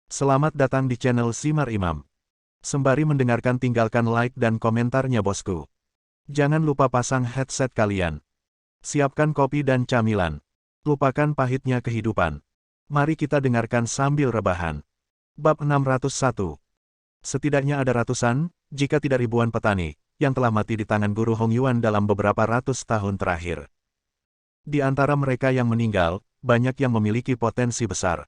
Selamat datang di channel Simar Imam. Sembari mendengarkan tinggalkan like dan komentarnya bosku. Jangan lupa pasang headset kalian. Siapkan kopi dan camilan. Lupakan pahitnya kehidupan. Mari kita dengarkan sambil rebahan. Bab 601. Setidaknya ada ratusan, jika tidak ribuan petani, yang telah mati di tangan Guru Hongyuan dalam beberapa ratus tahun terakhir. Di antara mereka yang meninggal, banyak yang memiliki potensi besar.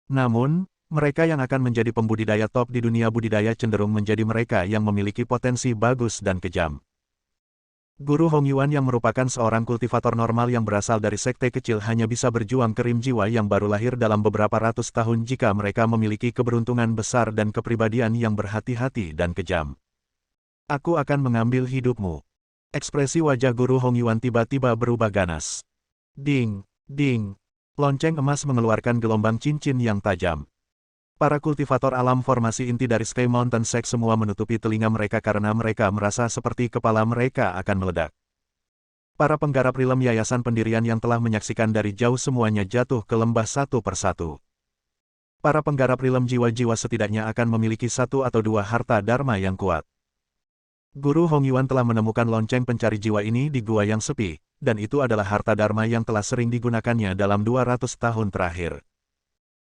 Namun, mereka yang akan menjadi pembudidaya top di dunia budidaya cenderung menjadi mereka yang memiliki potensi bagus dan kejam. Guru Hongyuan yang merupakan seorang kultivator normal yang berasal dari sekte kecil hanya bisa berjuang ke rim jiwa yang baru lahir dalam beberapa ratus tahun jika mereka memiliki keberuntungan besar dan kepribadian yang berhati-hati dan kejam. Aku akan mengambil hidupmu. Ekspresi wajah Guru Hongyuan tiba-tiba berubah ganas. Ding, ding. Lonceng emas mengeluarkan gelombang cincin yang tajam. Para kultivator alam formasi inti dari Sky Mountain Sect semua menutupi telinga mereka karena mereka merasa seperti kepala mereka akan meledak. Para penggarap rilem yayasan pendirian yang telah menyaksikan dari jauh semuanya jatuh ke lembah satu persatu. Para penggarap rilem jiwa-jiwa setidaknya akan memiliki satu atau dua harta dharma yang kuat. Guru Hongyuan telah menemukan lonceng pencari jiwa ini di gua yang sepi, dan itu adalah harta dharma yang telah sering digunakannya dalam 200 tahun terakhir.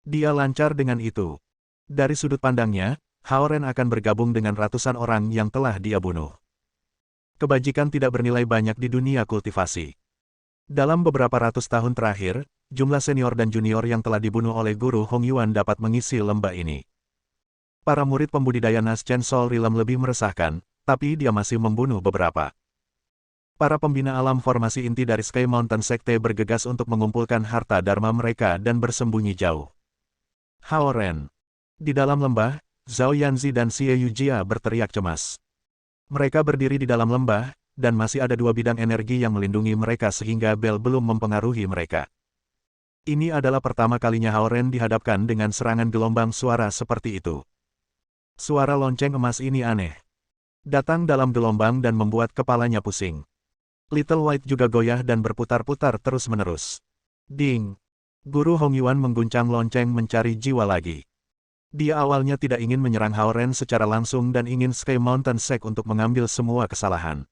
Dia lancar dengan itu. Dari sudut pandangnya, Hao Ren akan bergabung dengan ratusan orang yang telah dia bunuh. Kebajikan tidak bernilai banyak di dunia kultivasi. Dalam beberapa ratus tahun terakhir, jumlah senior dan junior yang telah dibunuh oleh Guru Hongyuan dapat mengisi lembah ini. Para murid pembudidaya Nas Chen Sol Rilem lebih meresahkan, tapi dia masih membunuh beberapa. Para pembina alam formasi inti dari Sky Mountain Sekte bergegas untuk mengumpulkan harta dharma mereka dan bersembunyi jauh. Hao Ren. Di dalam lembah, Zhao Yanzi dan Xie Yujia berteriak cemas. Mereka berdiri di dalam lembah, dan masih ada dua bidang energi yang melindungi mereka sehingga bel belum mempengaruhi mereka. Ini adalah pertama kalinya Hao Ren dihadapkan dengan serangan gelombang suara seperti itu. Suara lonceng emas ini aneh. Datang dalam gelombang dan membuat kepalanya pusing. Little White juga goyah dan berputar-putar terus-menerus. Ding! Guru Hongyuan mengguncang lonceng mencari jiwa lagi. Dia awalnya tidak ingin menyerang Hao Ren secara langsung dan ingin Sky Mountain Sect untuk mengambil semua kesalahan.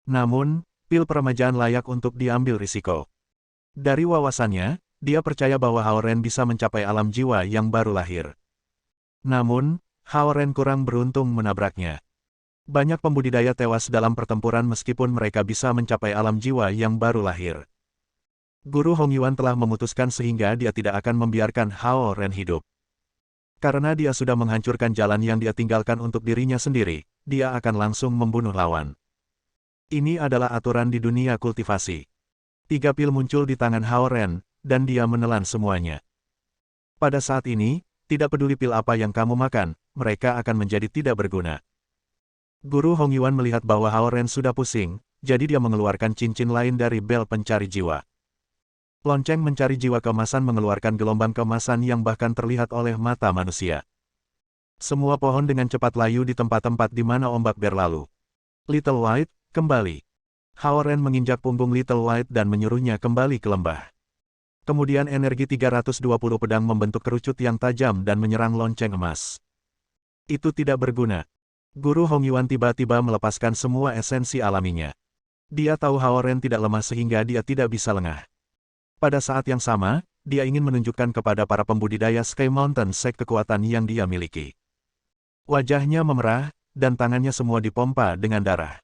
Namun, pil peremajaan layak untuk diambil risiko. Dari wawasannya, dia percaya bahwa Hao Ren bisa mencapai alam jiwa yang baru lahir. Namun, Hao Ren kurang beruntung menabraknya. Banyak pembudidaya tewas dalam pertempuran meskipun mereka bisa mencapai alam jiwa yang baru lahir. Guru Hongyuan telah memutuskan sehingga dia tidak akan membiarkan Hao Ren hidup. Karena dia sudah menghancurkan jalan yang dia tinggalkan untuk dirinya sendiri, dia akan langsung membunuh lawan. Ini adalah aturan di dunia kultivasi. 3 pil muncul di tangan Hao Ren, dan dia menelan semuanya. Pada saat ini, tidak peduli pil apa yang kamu makan, mereka akan menjadi tidak berguna. Guru Hongyuan melihat bahwa Hao Ren sudah pusing, jadi dia mengeluarkan cincin lain dari bel pencari jiwa. Lonceng mencari jiwa keemasan mengeluarkan gelombang keemasan yang bahkan terlihat oleh mata manusia. Semua pohon dengan cepat layu di tempat-tempat di mana ombak berlalu. Little White, kembali. Hao Ren menginjak punggung Little White dan menyuruhnya kembali ke lembah. Kemudian energi 320 pedang membentuk kerucut yang tajam dan menyerang lonceng emas. Itu tidak berguna. Guru Hongyuan tiba-tiba melepaskan semua esensi alaminya. Dia tahu Hao Ren tidak lemah sehingga dia tidak bisa lengah. Pada saat yang sama, dia ingin menunjukkan kepada para pembudidaya Sky Mountain Sect kekuatan yang dia miliki. Wajahnya memerah, dan tangannya semua dipompa dengan darah.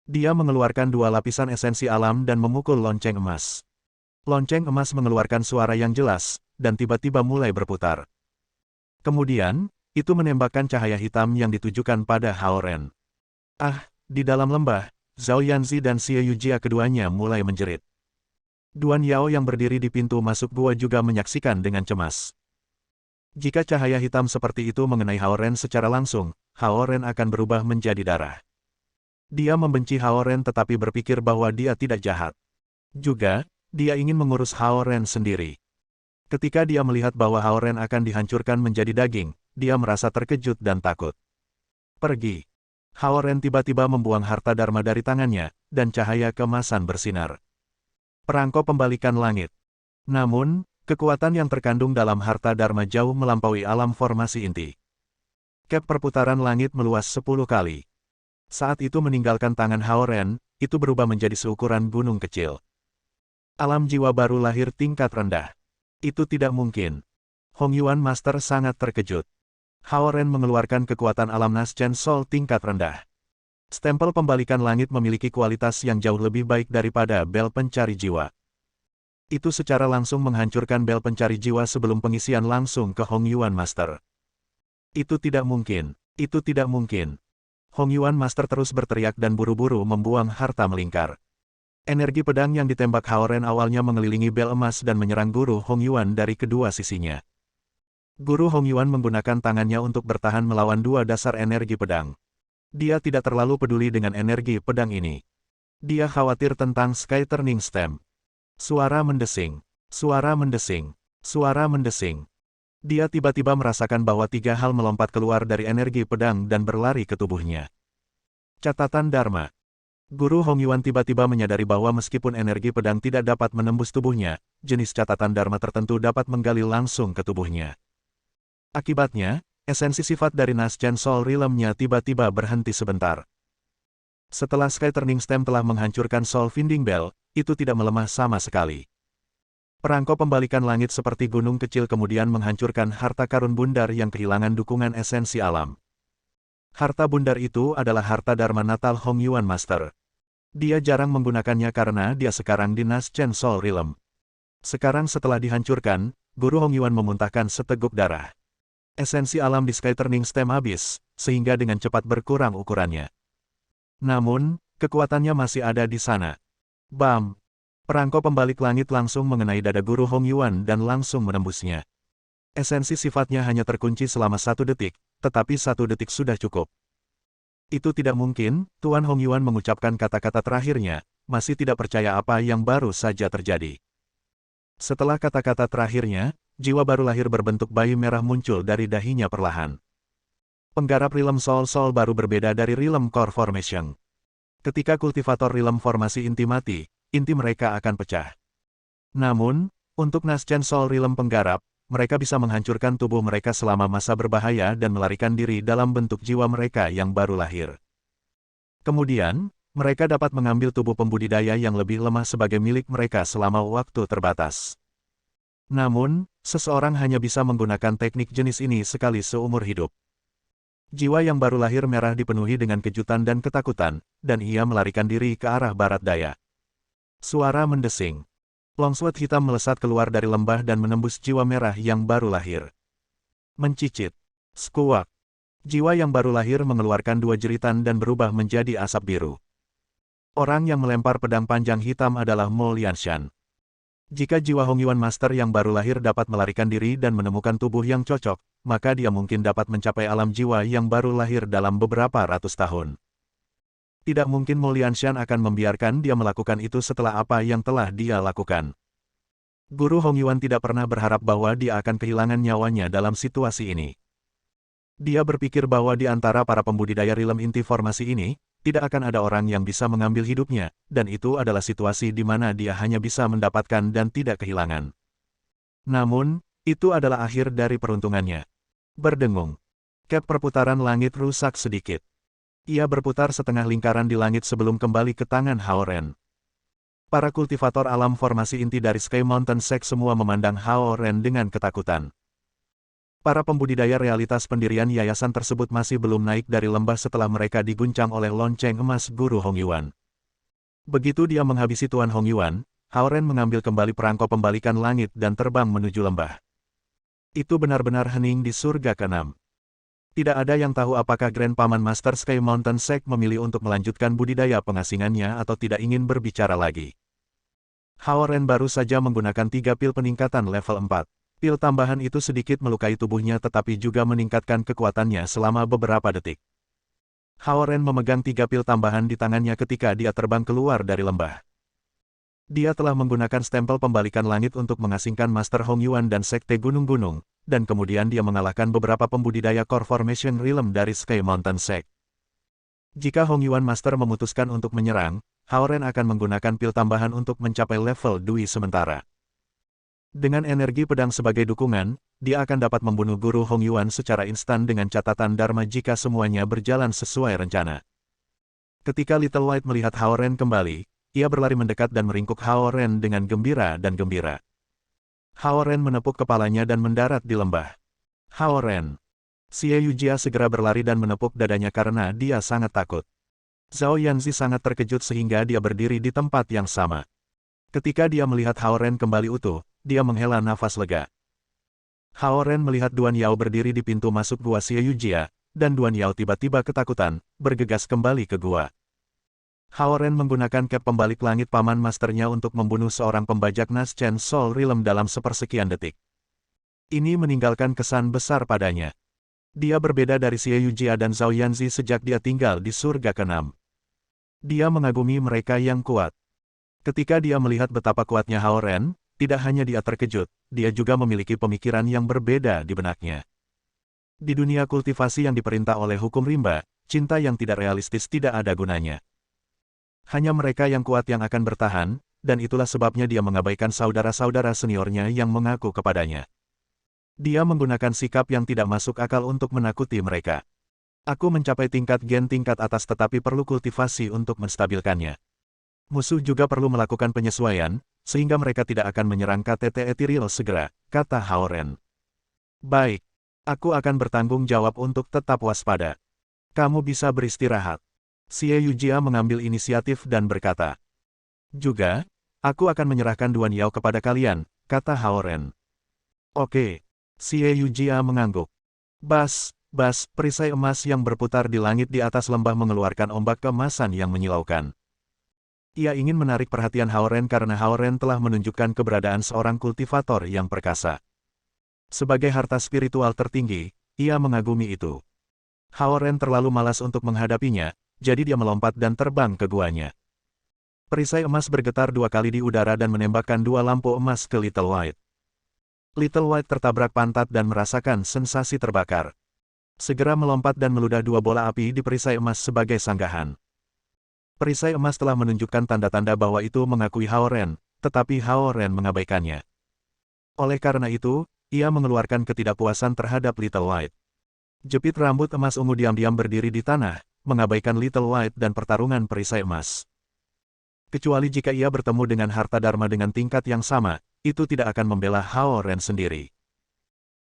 Dia mengeluarkan 2 lapisan esensi alam dan memukul lonceng emas. Lonceng emas mengeluarkan suara yang jelas, dan tiba-tiba mulai berputar. Kemudian, itu menembakkan cahaya hitam yang ditujukan pada Hao Ren. Di dalam lembah, Zhao Yanzi dan Xie Yujia keduanya mulai menjerit. Duan Yao yang berdiri di pintu masuk gua juga menyaksikan dengan cemas. Jika cahaya hitam seperti itu mengenai Hao Ren secara langsung, Hao Ren akan berubah menjadi darah. Dia membenci Hao Ren tetapi berpikir bahwa dia tidak jahat. Juga, dia ingin mengurus Hao Ren sendiri. Ketika dia melihat bahwa Hao Ren akan dihancurkan menjadi daging, dia merasa terkejut dan takut. Pergi. Hao Ren tiba-tiba membuang harta dharma dari tangannya, dan cahaya keemasan bersinar. Perangko pembalikan langit. Namun, Kekuatan yang terkandung dalam harta Dharma jauh melampaui alam formasi inti. Cap perputaran langit meluas 10 kali. Saat itu meninggalkan tangan Hao Ren, itu berubah menjadi seukuran gunung kecil. Alam jiwa baru lahir tingkat rendah. Itu tidak mungkin. Hong Yuan Master sangat terkejut. Hao Ren mengeluarkan kekuatan alam Naschen Soul tingkat rendah. Stempel pembalikan langit memiliki kualitas yang jauh lebih baik daripada bel pencari jiwa. Itu secara langsung menghancurkan bel pencari jiwa sebelum pengisian langsung ke Hong Yuan Master. Itu tidak mungkin. Itu tidak mungkin. Hong Yuan Master terus berteriak dan buru-buru membuang harta melingkar. Energi pedang yang ditembak Hao Ren awalnya mengelilingi bel emas dan menyerang guru Hong Yuan dari kedua sisinya. Guru Hong Yuan menggunakan tangannya untuk bertahan melawan dua dasar energi pedang. Dia tidak terlalu peduli dengan energi pedang ini. Dia khawatir tentang Sky Turning Stem. Suara mendesing. Suara mendesing. Suara mendesing. Dia tiba-tiba merasakan bahwa tiga hal melompat keluar dari energi pedang dan berlari ke tubuhnya. Catatan Dharma. Guru Hong Yuan tiba-tiba menyadari bahwa meskipun energi pedang tidak dapat menembus tubuhnya, jenis catatan Dharma tertentu dapat menggali langsung ke tubuhnya. Akibatnya, esensi sifat dari Naschen Soul Realm-nya tiba-tiba berhenti sebentar. Setelah Sky Turning Stem telah menghancurkan Soul Finding Bell, itu tidak melemah sama sekali. Perangko pembalikan langit seperti gunung kecil kemudian menghancurkan harta karun bundar yang kehilangan dukungan esensi alam. Harta bundar itu adalah harta Dharma natal Hong Yuan Master. Dia jarang menggunakannya karena dia sekarang di Naschen Soul Realm. Sekarang setelah dihancurkan, Guru Hong Yuan memuntahkan seteguk darah. Esensi alam di Sky Turning Stem habis, sehingga dengan cepat berkurang ukurannya. Namun, kekuatannya masih ada di sana. Bam! Perangko pembalik langit langsung mengenai dada Guru Hong Yuan dan langsung menembusnya. Esensi sifatnya hanya terkunci selama 1 detik, tetapi 1 detik sudah cukup. Itu tidak mungkin, Tuan Hong Yuan mengucapkan kata-kata terakhirnya, masih tidak percaya apa yang baru saja terjadi. Setelah kata-kata terakhirnya, jiwa baru lahir berbentuk bayi merah muncul dari dahinya perlahan. Penggarap Realm Soul baru berbeda dari Realm Core Formation. Ketika kultivator Realm Formasi inti mati, inti mereka akan pecah. Namun, untuk Naschen Soul Realm penggarap, mereka bisa menghancurkan tubuh mereka selama masa berbahaya dan melarikan diri dalam bentuk jiwa mereka yang baru lahir. Kemudian, mereka dapat mengambil tubuh pembudidaya yang lebih lemah sebagai milik mereka selama waktu terbatas. Namun, seseorang hanya bisa menggunakan teknik jenis ini sekali seumur hidup. Jiwa yang baru lahir merah dipenuhi dengan kejutan dan ketakutan, dan ia melarikan diri ke arah barat daya. Suara mendesing. Longsword hitam melesat keluar dari lembah dan menembus jiwa merah yang baru lahir. Mencicit. Skuak. Jiwa yang baru lahir mengeluarkan 2 jeritan dan berubah menjadi asap biru. Orang yang melempar pedang panjang hitam adalah Mo Lianshan. Jika jiwa Hong Yuan Master yang baru lahir dapat melarikan diri dan menemukan tubuh yang cocok, maka dia mungkin dapat mencapai alam jiwa yang baru lahir dalam beberapa ratus tahun. Tidak mungkin Mo Lianshan akan membiarkan dia melakukan itu setelah apa yang telah dia lakukan. Guru Hong Yuan tidak pernah berharap bahwa dia akan kehilangan nyawanya dalam situasi ini. Dia berpikir bahwa di antara para pembudidaya Realm inti formasi ini, tidak akan ada orang yang bisa mengambil hidupnya, dan itu adalah situasi di mana dia hanya bisa mendapatkan dan tidak kehilangan. Namun, itu adalah akhir dari peruntungannya. Berdengung. Cap perputaran langit rusak sedikit. Ia berputar setengah lingkaran di langit sebelum kembali ke tangan Hao Ren. Para kultivator alam formasi inti dari Sky Mountain Sect semua memandang Hao Ren dengan ketakutan. Para pembudidaya realitas pendirian yayasan tersebut masih belum naik dari lembah setelah mereka diguncang oleh lonceng emas Guru Hong Yuan. Begitu dia menghabisi Tuan Hong Yuan, Hao Ren mengambil kembali perangko pembalikan langit dan terbang menuju lembah. Itu benar-benar hening di surga ke-6. Tidak ada yang tahu apakah Grand Paman Master Sky Mountain Sect memilih untuk melanjutkan budidaya pengasingannya atau tidak ingin berbicara lagi. Hao Ren baru saja menggunakan 3 pil peningkatan level 4. Pil tambahan itu sedikit melukai tubuhnya tetapi juga meningkatkan kekuatannya selama beberapa detik. Hao Ren memegang 3 pil tambahan di tangannya ketika dia terbang keluar dari lembah. Dia telah menggunakan stempel pembalikan langit untuk mengasingkan Master Hong Yuan dan Sekte Gunung-Gunung, dan kemudian dia mengalahkan beberapa pembudidaya Core Formation Realm dari Sky Mountain Sect. Jika Hong Yuan Master memutuskan untuk menyerang, Hao Ren akan menggunakan pil tambahan untuk mencapai level Dui sementara. Dengan energi pedang sebagai dukungan, dia akan dapat membunuh Guru Hong Yuan secara instan dengan catatan Dharma jika semuanya berjalan sesuai rencana. Ketika Little White melihat Hao Ren kembali, ia berlari mendekat dan meringkuk Hao Ren dengan gembira dan gembira. Hao Ren menepuk kepalanya dan mendarat di lembah. Hao Ren. Xie Yujia segera berlari dan menepuk dadanya karena dia sangat takut. Zhao Yanzi sangat terkejut sehingga dia berdiri di tempat yang sama. Ketika dia melihat Hao Ren kembali utuh, dia menghela nafas lega. Hao Ren melihat Duan Yao berdiri di pintu masuk gua Xie Yujia, dan Duan Yao tiba-tiba ketakutan, bergegas kembali ke gua. Hao Ren menggunakan cap pembalik langit paman masternya untuk membunuh seorang pembajak Nas Chen Soul Realm dalam sepersekian detik. Ini meninggalkan kesan besar padanya. Dia berbeda dari Xie Yujia dan Zhao Yanzi sejak dia tinggal di surga ke-6. Dia mengagumi mereka yang kuat. Ketika dia melihat betapa kuatnya Hao Ren, tidak hanya dia terkejut, dia juga memiliki pemikiran yang berbeda di benaknya. Di dunia kultivasi yang diperintah oleh hukum rimba, cinta yang tidak realistis tidak ada gunanya. Hanya mereka yang kuat yang akan bertahan, dan itulah sebabnya dia mengabaikan saudara-saudara seniornya yang mengaku kepadanya. Dia menggunakan sikap yang tidak masuk akal untuk menakuti mereka. Aku mencapai tingkat gen tingkat atas tetapi perlu kultivasi untuk menstabilkannya. Musuh juga perlu melakukan penyesuaian, sehingga mereka tidak akan menyerang KTT Ethereal segera, kata Hao Ren. Baik, aku akan bertanggung jawab untuk tetap waspada. Kamu bisa beristirahat. Xie Yujia mengambil inisiatif dan berkata. Juga, aku akan menyerahkan Duan Yao kepada kalian, kata Hao Ren. Oke. Xie Yujia mengangguk. Bas, perisai emas yang berputar di langit di atas lembah mengeluarkan ombak keemasan yang menyilaukan. Ia ingin menarik perhatian Hao Ren karena Hao Ren telah menunjukkan keberadaan seorang kultivator yang perkasa. Sebagai harta spiritual tertinggi, ia mengagumi itu. Hao Ren terlalu malas untuk menghadapinya, jadi dia melompat dan terbang ke guanya. Perisai emas bergetar 2 kali di udara dan menembakkan 2 lampu emas ke Little White. Little White tertabrak pantat dan merasakan sensasi terbakar. Segera melompat dan meludah 2 bola api di perisai emas sebagai sanggahan. Perisai emas telah menunjukkan tanda-tanda bahwa itu mengakui Hao Ren, tetapi Hao Ren mengabaikannya. Oleh karena itu, ia mengeluarkan ketidakpuasan terhadap Little White. Jepit rambut emas ungu diam-diam berdiri di tanah, mengabaikan Little White dan pertarungan perisai emas. Kecuali jika ia bertemu dengan harta dharma dengan tingkat yang sama, itu tidak akan membela Hao Ren sendiri.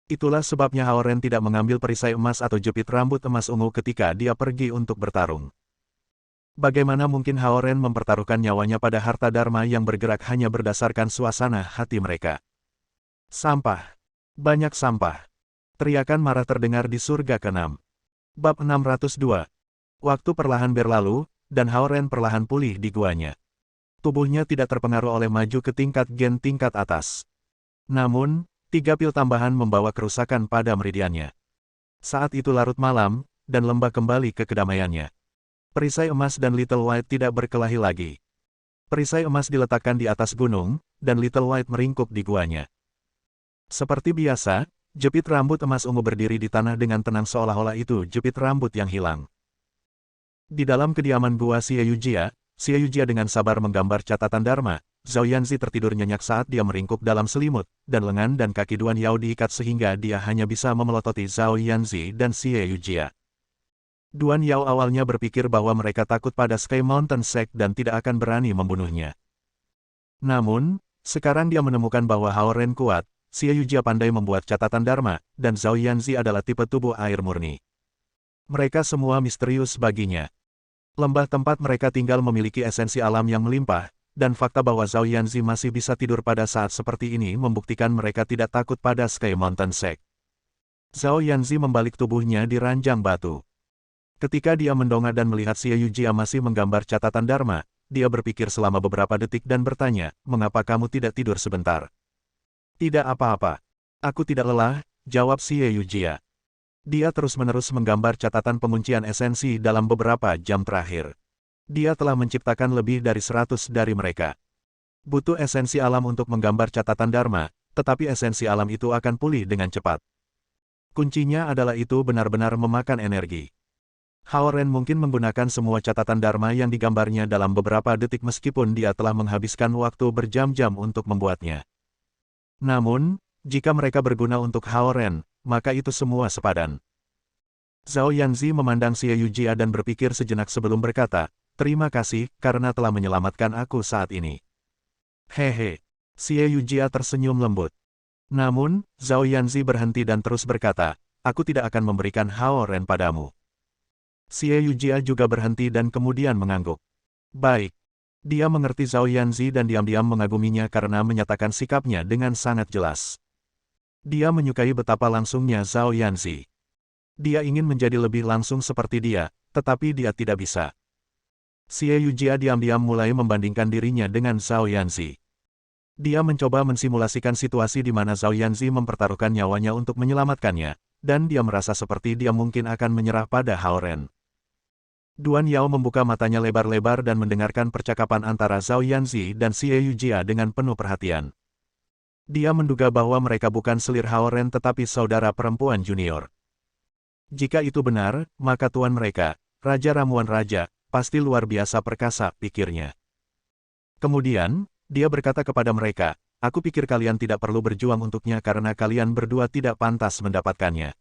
Itulah sebabnya Hao Ren tidak mengambil perisai emas atau jepit rambut emas ungu ketika dia pergi untuk bertarung. Bagaimana mungkin Hao Ren mempertaruhkan nyawanya pada harta dharma yang bergerak hanya berdasarkan suasana hati mereka? Sampah. Banyak sampah. Teriakan marah terdengar di surga ke-6. Bab 602. Waktu perlahan berlalu, dan Hao Ren perlahan pulih di guanya. Tubuhnya tidak terpengaruh oleh maju ke tingkat gen tingkat atas. Namun, 3 pil tambahan membawa kerusakan pada meridiannya. Saat itu larut malam, dan lembah kembali ke kedamaiannya. Perisai emas dan Little White tidak berkelahi lagi. Perisai emas diletakkan di atas gunung, dan Little White meringkuk di guanya. Seperti biasa, jepit rambut emas ungu berdiri di tanah dengan tenang seolah-olah itu jepit rambut yang hilang. Di dalam kediaman gua Xie Yujia dengan sabar menggambar catatan dharma. Zhao Yanzi tertidur nyenyak saat dia meringkuk dalam selimut, dan lengan dan kaki Duan Yao diikat sehingga dia hanya bisa memelototi Zhao Yanzi dan Xie Yujia. Duan Yao awalnya berpikir bahwa mereka takut pada Sky Mountain Sect dan tidak akan berani membunuhnya. Namun, sekarang dia menemukan bahwa Hao Ren kuat, Xie Yujia pandai membuat catatan dharma, dan Zhao Yanzi adalah tipe tubuh air murni. Mereka semua misterius baginya. Lembah tempat mereka tinggal memiliki esensi alam yang melimpah, dan fakta bahwa Zhao Yanzi masih bisa tidur pada saat seperti ini membuktikan mereka tidak takut pada Sky Mountain Sect. Zhao Yanzi membalik tubuhnya di ranjang batu. Ketika dia mendongak dan melihat Xie Yujia masih menggambar catatan dharma, dia berpikir selama beberapa detik dan bertanya, "Mengapa kamu tidak tidur sebentar?" "Tidak apa-apa. Aku tidak lelah," jawab Xie Yujia. Dia terus-menerus menggambar catatan penguncian esensi dalam beberapa jam terakhir. Dia telah menciptakan lebih dari 100 dari mereka. Butuh esensi alam untuk menggambar catatan dharma, tetapi esensi alam itu akan pulih dengan cepat. Kuncinya adalah itu benar-benar memakan energi. Hao Ren mungkin menggunakan semua catatan dharma yang digambarnya dalam beberapa detik meskipun dia telah menghabiskan waktu berjam-jam untuk membuatnya. Namun, jika mereka berguna untuk Hao Ren, maka itu semua sepadan. Zhao Yanzi memandang Xie Yujia dan berpikir sejenak sebelum berkata, terima kasih karena telah menyelamatkan aku saat ini. Hehe. Xie Yujia tersenyum lembut. Namun, Zhao Yanzi berhenti dan terus berkata, aku tidak akan memberikan Hao Ren padamu. Xie Yujia juga berhenti dan kemudian mengangguk. Baik. Dia mengerti Zhao Yanzi dan diam-diam mengaguminya karena menyatakan sikapnya dengan sangat jelas. Dia menyukai betapa langsungnya Zhao Yanzi. Dia ingin menjadi lebih langsung seperti dia, tetapi dia tidak bisa. Xie Yujia diam-diam mulai membandingkan dirinya dengan Zhao Yanzi. Dia mencoba mensimulasikan situasi di mana Zhao Yanzi mempertaruhkan nyawanya untuk menyelamatkannya, dan dia merasa seperti dia mungkin akan menyerah pada Hao Ren. Duan Yao membuka matanya lebar-lebar dan mendengarkan percakapan antara Zhao Yanzi dan Xie Yujia dengan penuh perhatian. Dia menduga bahwa mereka bukan selir Hao Ren tetapi saudara perempuan junior. Jika itu benar, maka tuan mereka, Raja Ramuan Raja, pasti luar biasa perkasa, pikirnya. Kemudian, dia berkata kepada mereka, aku pikir kalian tidak perlu berjuang untuknya karena kalian berdua tidak pantas mendapatkannya.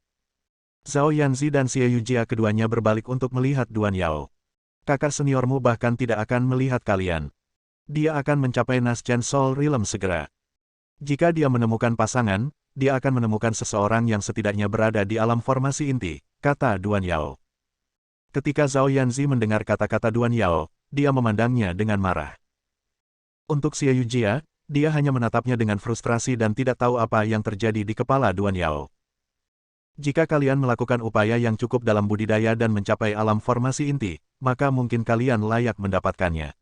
Zhao Yanzi dan Xie Yujia keduanya berbalik untuk melihat Duan Yao. Kakak seniormu bahkan tidak akan melihat kalian. Dia akan mencapai Naschen Soul Realm segera. Jika dia menemukan pasangan, dia akan menemukan seseorang yang setidaknya berada di alam formasi inti, kata Duan Yao. Ketika Zhao Yanzi mendengar kata-kata Duan Yao, dia memandangnya dengan marah. Untuk Xie Yujia, dia hanya menatapnya dengan frustrasi dan tidak tahu apa yang terjadi di kepala Duan Yao. Jika kalian melakukan upaya yang cukup dalam budidaya dan mencapai alam formasi inti, maka mungkin kalian layak mendapatkannya.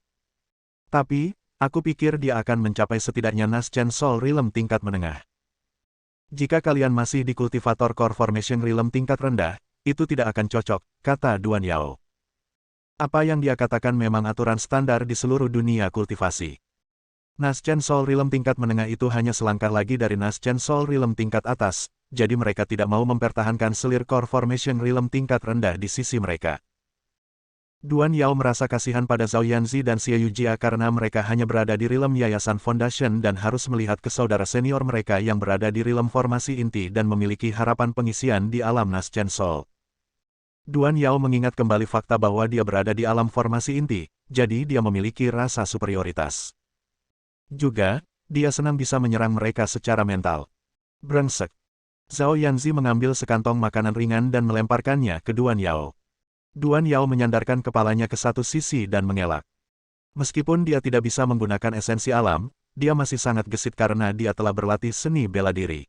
Tapi, aku pikir dia akan mencapai setidaknya Naschen Soul Realm tingkat menengah. Jika kalian masih di kultivator Core Formation Realm tingkat rendah, itu tidak akan cocok, kata Duan Yao. Apa yang dia katakan memang aturan standar di seluruh dunia kultivasi. Naschen Soul Realm tingkat menengah itu hanya selangkah lagi dari Naschen Soul Realm tingkat atas, jadi mereka tidak mau mempertahankan selir Core Formation Realm tingkat rendah di sisi mereka. Duan Yao merasa kasihan pada Zhao Yanzi dan Xie Yujia karena mereka hanya berada di Realm Yayasan Foundation dan harus melihat ke saudara senior mereka yang berada di Realm Formasi Inti dan memiliki harapan pengisian di alam Naschen Soul. Duan Yao mengingat kembali fakta bahwa dia berada di alam formasi inti, jadi dia memiliki rasa superioritas. Juga, dia senang bisa menyerang mereka secara mental. Brengsek. Zhao Yanzi mengambil sekantong makanan ringan dan melemparkannya ke Duan Yao. Duan Yao menyandarkan kepalanya ke satu sisi dan mengelak. Meskipun dia tidak bisa menggunakan esensi alam, dia masih sangat gesit karena dia telah berlatih seni bela diri.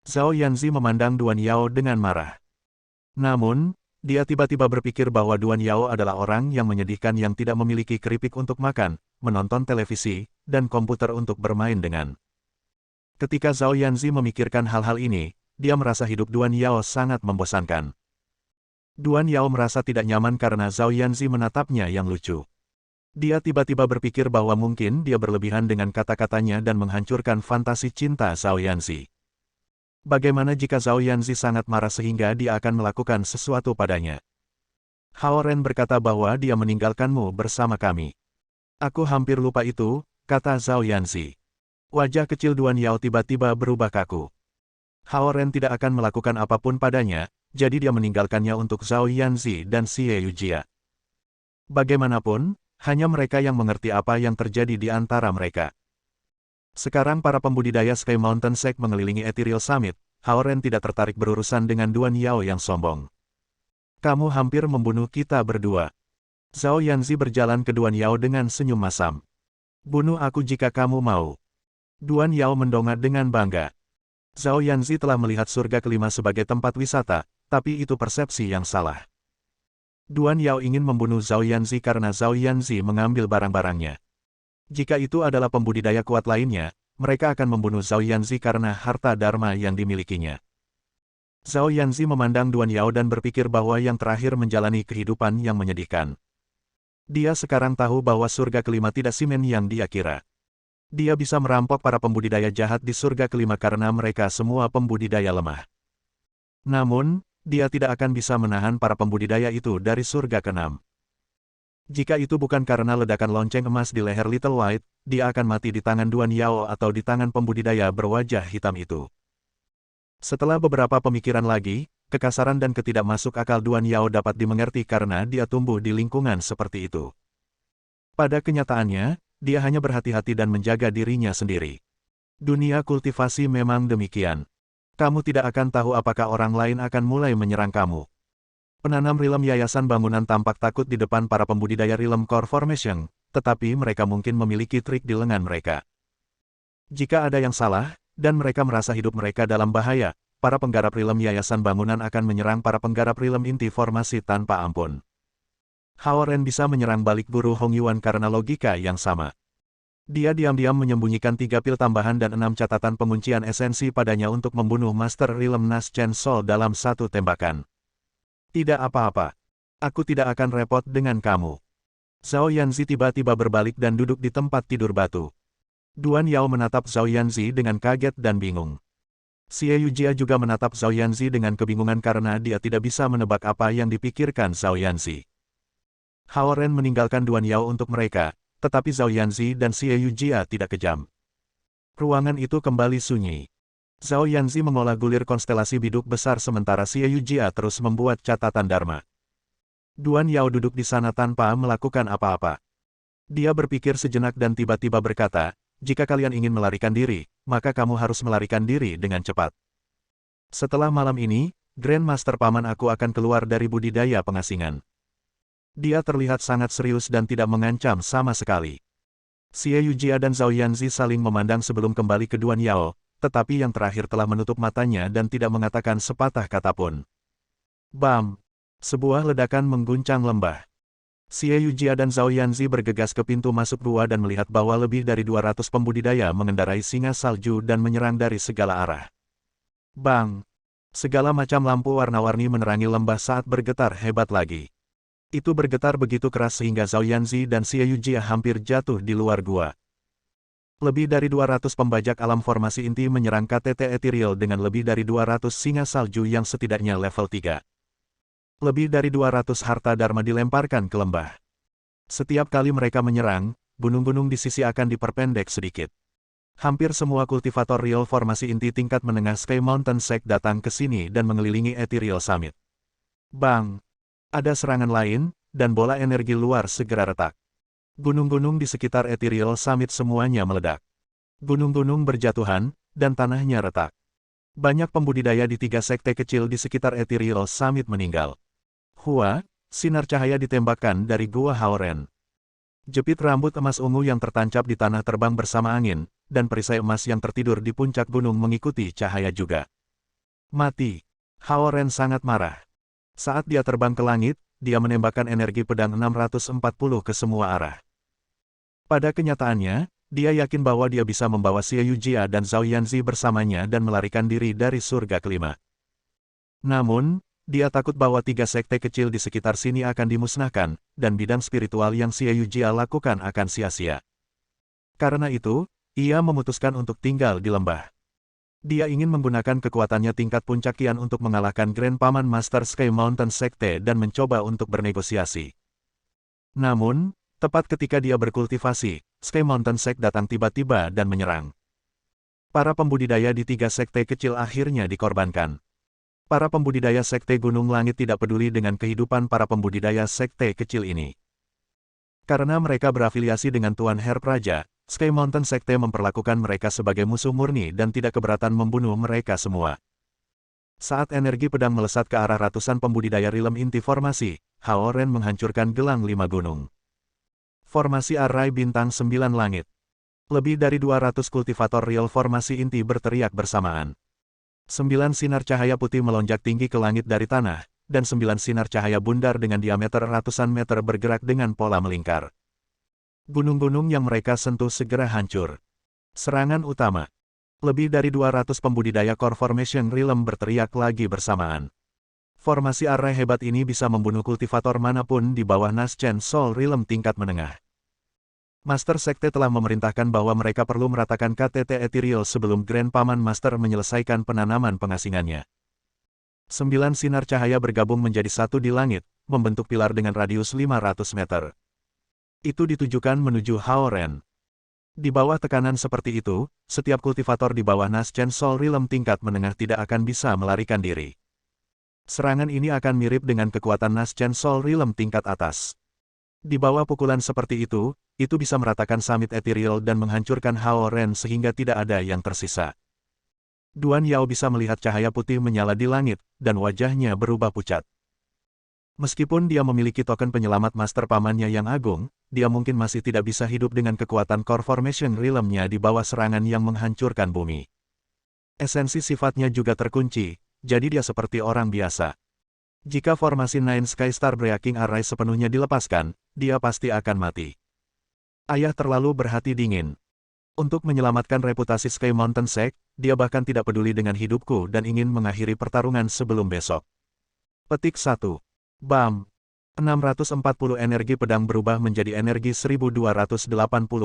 Zhao Yanzi memandang Duan Yao dengan marah. Namun, dia tiba-tiba berpikir bahwa Duan Yao adalah orang yang menyedihkan yang tidak memiliki keripik untuk makan, menonton televisi, dan komputer untuk bermain dengan. Ketika Zhao Yanzi memikirkan hal-hal ini, dia merasa hidup Duan Yao sangat membosankan. Duan Yao merasa tidak nyaman karena Zhao Yanzi menatapnya yang lucu. Dia tiba-tiba berpikir bahwa mungkin dia berlebihan dengan kata-katanya dan menghancurkan fantasi cinta Zhao Yanzi. Bagaimana jika Zhao Yanzi sangat marah sehingga dia akan melakukan sesuatu padanya? Hao Ren berkata bahwa dia meninggalkanmu bersama kami. Aku hampir lupa itu, kata Zhao Yanzi. Wajah kecil Duan Yao tiba-tiba berubah kaku. Hao Ren tidak akan melakukan apapun padanya, jadi dia meninggalkannya untuk Zhao Yanzi dan Xie Yujia. Bagaimanapun, hanya mereka yang mengerti apa yang terjadi di antara mereka. Sekarang para pembudidaya Sky Mountain Sect mengelilingi Ethereal Summit, Hao Ren tidak tertarik berurusan dengan Duan Yao yang sombong. Kamu hampir membunuh kita berdua. Zhao Yanzi berjalan ke Duan Yao dengan senyum masam. Bunuh aku jika kamu mau. Duan Yao mendongak dengan bangga. Zhao Yanzi telah melihat surga kelima sebagai tempat wisata, tapi itu persepsi yang salah. Duan Yao ingin membunuh Zhao Yanzi karena Zhao Yanzi mengambil barang-barangnya. Jika itu adalah pembudidaya kuat lainnya, mereka akan membunuh Zhao Yanzi karena harta dharma yang dimilikinya. Zhao Yanzi memandang Duan Yao dan berpikir bahwa yang terakhir menjalani kehidupan yang menyedihkan. Dia sekarang tahu bahwa surga kelima tidak simen yang dia kira. Dia bisa merampok para pembudidaya jahat di surga kelima karena mereka semua pembudidaya lemah. Namun, dia tidak akan bisa menahan para pembudidaya itu dari surga keenam. Jika itu bukan karena ledakan lonceng emas di leher Little White, dia akan mati di tangan Duan Yao atau di tangan pembudidaya berwajah hitam itu. Setelah beberapa pemikiran lagi, kekasaran dan ketidakmasuk akal Duan Yao dapat dimengerti karena dia tumbuh di lingkungan seperti itu. Pada kenyataannya, dia hanya berhati-hati dan menjaga dirinya sendiri. Dunia kultivasi memang demikian. Kamu tidak akan tahu apakah orang lain akan mulai menyerang kamu. Penanam rilem Yayasan Bangunan tampak takut di depan para pembudidaya rilem Core Formation, tetapi mereka mungkin memiliki trik di lengan mereka. Jika ada yang salah, dan mereka merasa hidup mereka dalam bahaya, para penggarap rilem Yayasan Bangunan akan menyerang para penggarap rilem inti formasi tanpa ampun. Hao Ren bisa menyerang balik guru Hong Yuan karena logika yang sama. Dia diam-diam menyembunyikan 3 pil tambahan dan 6 catatan penguncian esensi padanya untuk membunuh Master Rilem Nas Chen Sol dalam satu tembakan. Tidak apa-apa. Aku tidak akan repot dengan kamu. Zhao Yanzi tiba-tiba berbalik dan duduk di tempat tidur batu. Duan Yao menatap Zhao Yanzi dengan kaget dan bingung. Xie Yujia juga menatap Zhao Yanzi dengan kebingungan karena dia tidak bisa menebak apa yang dipikirkan Zhao Yanzi. Hao Ren meninggalkan Duan Yao untuk mereka, tetapi Zhao Yanzi dan Xie Yujia tidak kejam. Ruangan itu kembali sunyi. Zhao Yanzi mengolah gulir konstelasi biduk besar sementara Xie Yujia terus membuat catatan Dharma. Duan Yao duduk di sana tanpa melakukan apa-apa. Dia berpikir sejenak dan tiba-tiba berkata, jika kalian ingin melarikan diri, maka kamu harus melarikan diri dengan cepat. Setelah malam ini, Grandmaster Paman aku akan keluar dari budidaya pengasingan. Dia terlihat sangat serius dan tidak mengancam sama sekali. Xie Yujia dan Zhao Yanzi saling memandang sebelum kembali ke Duan Yao, tetapi yang terakhir telah menutup matanya dan tidak mengatakan sepatah kata pun. Bam! Sebuah ledakan mengguncang lembah. Xie Yujia dan Zhao Yanzi bergegas ke pintu masuk gua dan melihat bahwa lebih dari 200 pembudidaya mengendarai singa salju dan menyerang dari segala arah. Bang! Segala macam lampu warna-warni menerangi lembah saat bergetar hebat lagi. Itu bergetar begitu keras sehingga Zhao Yanzi dan Xie Yujia hampir jatuh di luar gua. Lebih dari 200 pembajak alam formasi inti menyerang KTT Ethereal dengan lebih dari 200 singa salju yang setidaknya level 3. Lebih dari 200 harta Dharma dilemparkan ke lembah. Setiap kali mereka menyerang, gunung-gunung di sisi akan diperpendek sedikit. Hampir semua kultivator real formasi inti tingkat menengah Sky Mountain Sect datang ke sini dan mengelilingi Ethereal Summit. Bang! Ada serangan lain, dan bola energi luar segera retak. Gunung-gunung di sekitar Ethereal Summit semuanya meledak. Gunung-gunung berjatuhan, dan tanahnya retak. Banyak pembudidaya di 3 sekte kecil di sekitar Ethereal Summit meninggal. Hua, sinar cahaya ditembakkan dari gua Hao Ren. Jepit rambut emas ungu yang tertancap di tanah terbang bersama angin, dan perisai emas yang tertidur di puncak gunung mengikuti cahaya juga. Mati. Hao Ren sangat marah. Saat dia terbang ke langit, dia menembakkan energi pedang 640 ke semua arah. Pada kenyataannya, dia yakin bahwa dia bisa membawa Xie Yujia dan Zhao Yanzi bersamanya dan melarikan diri dari surga kelima. Namun, dia takut bahwa 3 sekte kecil di sekitar sini akan dimusnahkan, dan bidang spiritual yang Xie Yujia lakukan akan sia-sia. Karena itu, ia memutuskan untuk tinggal di lembah. Dia ingin menggunakan kekuatannya tingkat puncak Qian untuk mengalahkan Grand Paman Master Sky Mountain Sekte dan mencoba untuk bernegosiasi. Namun, tepat ketika dia berkultivasi, Sky Mountain Sect datang tiba-tiba dan menyerang. Para pembudidaya di 3 sekte kecil akhirnya dikorbankan. Para pembudidaya sekte Gunung Langit tidak peduli dengan kehidupan para pembudidaya sekte kecil ini. Karena mereka berafiliasi dengan Tuan Herb Raja, Sky Mountain Sekte memperlakukan mereka sebagai musuh murni dan tidak keberatan membunuh mereka semua. Saat energi pedang melesat ke arah ratusan pembudidaya rilem inti formasi, Hao Ren menghancurkan gelang 5 gunung. Formasi Arai Bintang 9 Langit. Lebih dari 200 kultivator real formasi inti berteriak bersamaan. 9 sinar cahaya putih melonjak tinggi ke langit dari tanah, dan 9 sinar cahaya bundar dengan diameter ratusan meter bergerak dengan pola melingkar. Gunung-gunung yang mereka sentuh segera hancur. Serangan utama. Lebih dari 200 pembudidaya Core Formation Realm berteriak lagi bersamaan. Formasi Arai hebat ini bisa membunuh kultivator manapun di bawah Nas Chen Sol Realm tingkat menengah. Master Sekte telah memerintahkan bahwa mereka perlu meratakan KTT Ethereal sebelum Grand Paman Master menyelesaikan penanaman pengasingannya. 9 sinar cahaya bergabung menjadi satu di langit, membentuk pilar dengan radius 500 meter. Itu ditujukan menuju Haoren. Di bawah tekanan seperti itu, setiap kultivator di bawah Naschen Soul Realm tingkat menengah tidak akan bisa melarikan diri. Serangan ini akan mirip dengan kekuatan Naschen Soul Realm tingkat atas. Di bawah pukulan seperti itu bisa meratakan Summit Ethereal dan menghancurkan Haoren sehingga tidak ada yang tersisa. Duan Yao bisa melihat cahaya putih menyala di langit, dan wajahnya berubah pucat. Meskipun dia memiliki token penyelamat master pamannya yang agung, dia mungkin masih tidak bisa hidup dengan kekuatan Core Formation Realm-nya di bawah serangan yang menghancurkan bumi. Esensi sifatnya juga terkunci, jadi dia seperti orang biasa. Jika formasi Nine Sky Star Breaking Array sepenuhnya dilepaskan, dia pasti akan mati. Ayah terlalu berhati dingin. Untuk menyelamatkan reputasi Sky Mountain Sect, dia bahkan tidak peduli dengan hidupku dan ingin mengakhiri pertarungan sebelum besok. Petik 1. Bam. 640 energi pedang berubah menjadi energi 1280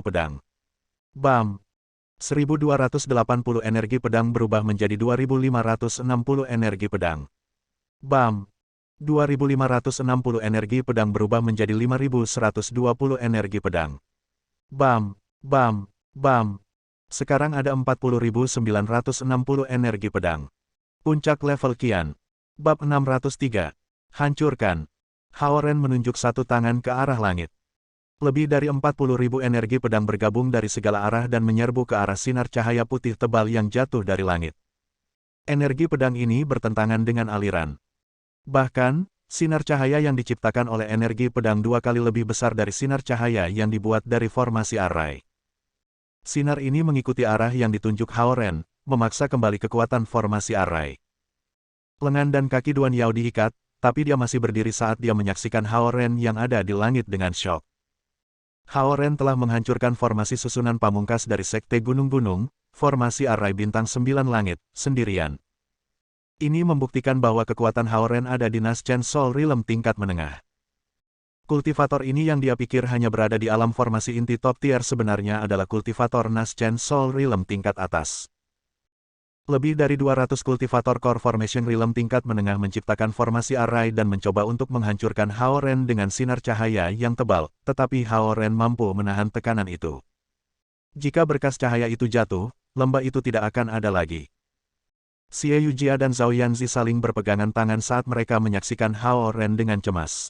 pedang. Bam. 1280 energi pedang berubah menjadi 2560 energi pedang. Bam. 2560 energi pedang berubah menjadi 5120 energi pedang. Bam. Bam. Bam. Sekarang ada 40.960 energi pedang. Puncak level Qian. Bab 603. Hancurkan. Haoren menunjuk satu tangan ke arah langit. Lebih dari 40.000 energi pedang bergabung dari segala arah dan menyerbu ke arah sinar cahaya putih tebal yang jatuh dari langit. Energi pedang ini bertentangan dengan aliran. Bahkan, sinar cahaya yang diciptakan oleh energi pedang 2 kali lebih besar dari sinar cahaya yang dibuat dari formasi array. Sinar ini mengikuti arah yang ditunjuk Haoren, memaksa kembali kekuatan formasi array. Lengan dan kaki Duan Yao diikat, tapi dia masih berdiri saat dia menyaksikan Haoren yang ada di langit dengan syok. Haoren telah menghancurkan formasi susunan pamungkas dari Sekte Gunung-Gunung, formasi array bintang 9 langit, sendirian. Ini membuktikan bahwa kekuatan Haoren ada di Naschen Soul Realm tingkat menengah. Kultivator ini yang dia pikir hanya berada di alam formasi inti top tier sebenarnya adalah kultivator Naschen Soul Realm tingkat atas. Lebih dari 200 kultivator Core Formation Realm tingkat menengah menciptakan formasi array dan mencoba untuk menghancurkan Haoren dengan sinar cahaya yang tebal, tetapi Haoren mampu menahan tekanan itu. Jika berkas cahaya itu jatuh, lembah itu tidak akan ada lagi. Xie Yujia dan Zhao Yanzi saling berpegangan tangan saat mereka menyaksikan Haoren dengan cemas.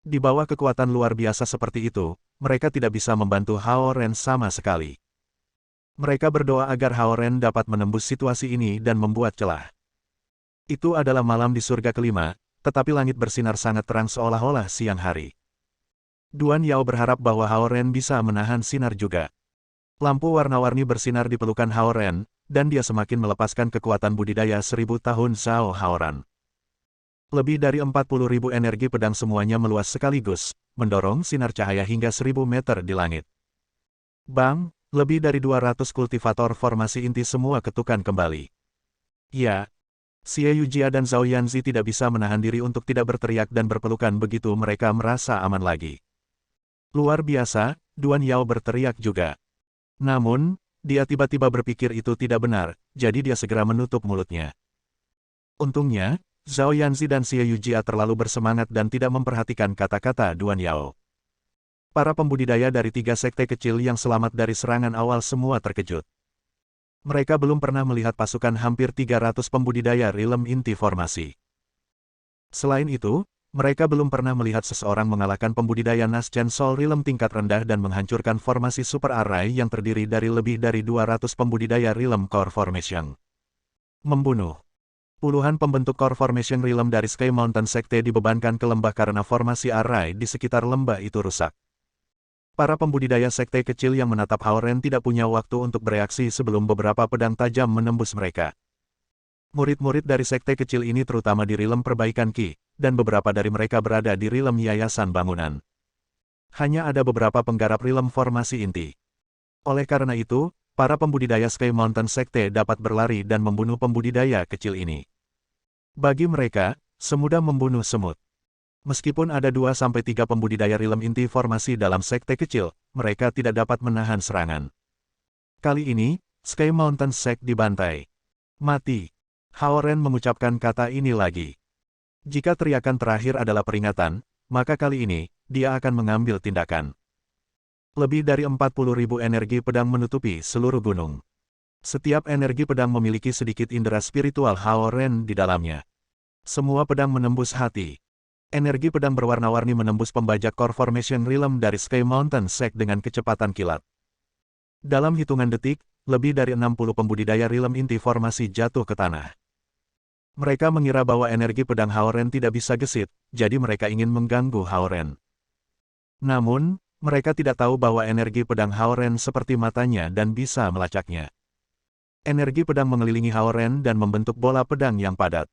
Di bawah kekuatan luar biasa seperti itu, mereka tidak bisa membantu Haoren sama sekali. Mereka berdoa agar Haoren dapat menembus situasi ini dan membuat celah. Itu adalah malam di surga kelima, tetapi langit bersinar sangat terang seolah-olah siang hari. Duan Yao berharap bahwa Haoren bisa menahan sinar juga. Lampu warna-warni bersinar di pelukan Haoren, dan dia semakin melepaskan kekuatan budidaya 1000 tahun Zhao Haoran. Lebih dari 40.000 energi pedang semuanya meluas sekaligus, mendorong sinar cahaya hingga 1000 meter di langit. Bang, lebih dari 200 kultivator formasi inti semua ketukan kembali. Ya, Xie Yujia dan Zhao Yanzi tidak bisa menahan diri untuk tidak berteriak dan berpelukan begitu mereka merasa aman lagi. Luar biasa, Duan Yao berteriak juga. Namun, dia tiba-tiba berpikir itu tidak benar, jadi dia segera menutup mulutnya. Untungnya, Zhao Yanzi dan Xie Yujia terlalu bersemangat dan tidak memperhatikan kata-kata Duan Yao. Para pembudidaya dari 3 sekte kecil yang selamat dari serangan awal semua terkejut. Mereka belum pernah melihat pasukan hampir 300 pembudidaya Realm inti formasi. Selain itu, mereka belum pernah melihat seseorang mengalahkan pembudidaya Naschen Soul Realm tingkat rendah dan menghancurkan formasi Super Array yang terdiri dari lebih dari 200 pembudidaya Realm Core Formation. Membunuh. Puluhan pembentuk Core Formation Realm dari Sky Mountain Sekte dibebankan ke lembah karena formasi array di sekitar lembah itu rusak. Para pembudidaya sekte kecil yang menatap Haoren tidak punya waktu untuk bereaksi sebelum beberapa pedang tajam menembus mereka. Murid-murid dari sekte kecil ini terutama di Realm Perbaikan Ki, dan beberapa dari mereka berada di Realm Yayasan Bangunan. Hanya ada beberapa penggarap Realm formasi inti. Oleh karena itu, para pembudidaya Sky Mountain Sekte dapat berlari dan membunuh pembudidaya kecil ini. Bagi mereka, semudah membunuh semut. Meskipun ada 2-3 pembudidaya Realm inti formasi dalam sekte kecil, mereka tidak dapat menahan serangan. Kali ini, Sky Mountain Sect dibantai. Mati. Haoren mengucapkan kata ini lagi. Jika teriakan terakhir adalah peringatan, maka kali ini, dia akan mengambil tindakan. Lebih dari 40.000 energi pedang menutupi seluruh gunung. Setiap energi pedang memiliki sedikit indera spiritual Haoren di dalamnya. Semua pedang menembus hati. Energi pedang berwarna-warni menembus pembajak Core Formation Realm dari Sky Mountain Sect dengan kecepatan kilat. Dalam hitungan detik, lebih dari 60 pembudidaya Realm inti formasi jatuh ke tanah. Mereka mengira bahwa energi pedang Haoren tidak bisa gesit, jadi mereka ingin mengganggu Haoren. Namun, mereka tidak tahu bahwa energi pedang Haoren seperti matanya dan bisa melacaknya. Energi pedang mengelilingi Haoren dan membentuk bola pedang yang padat.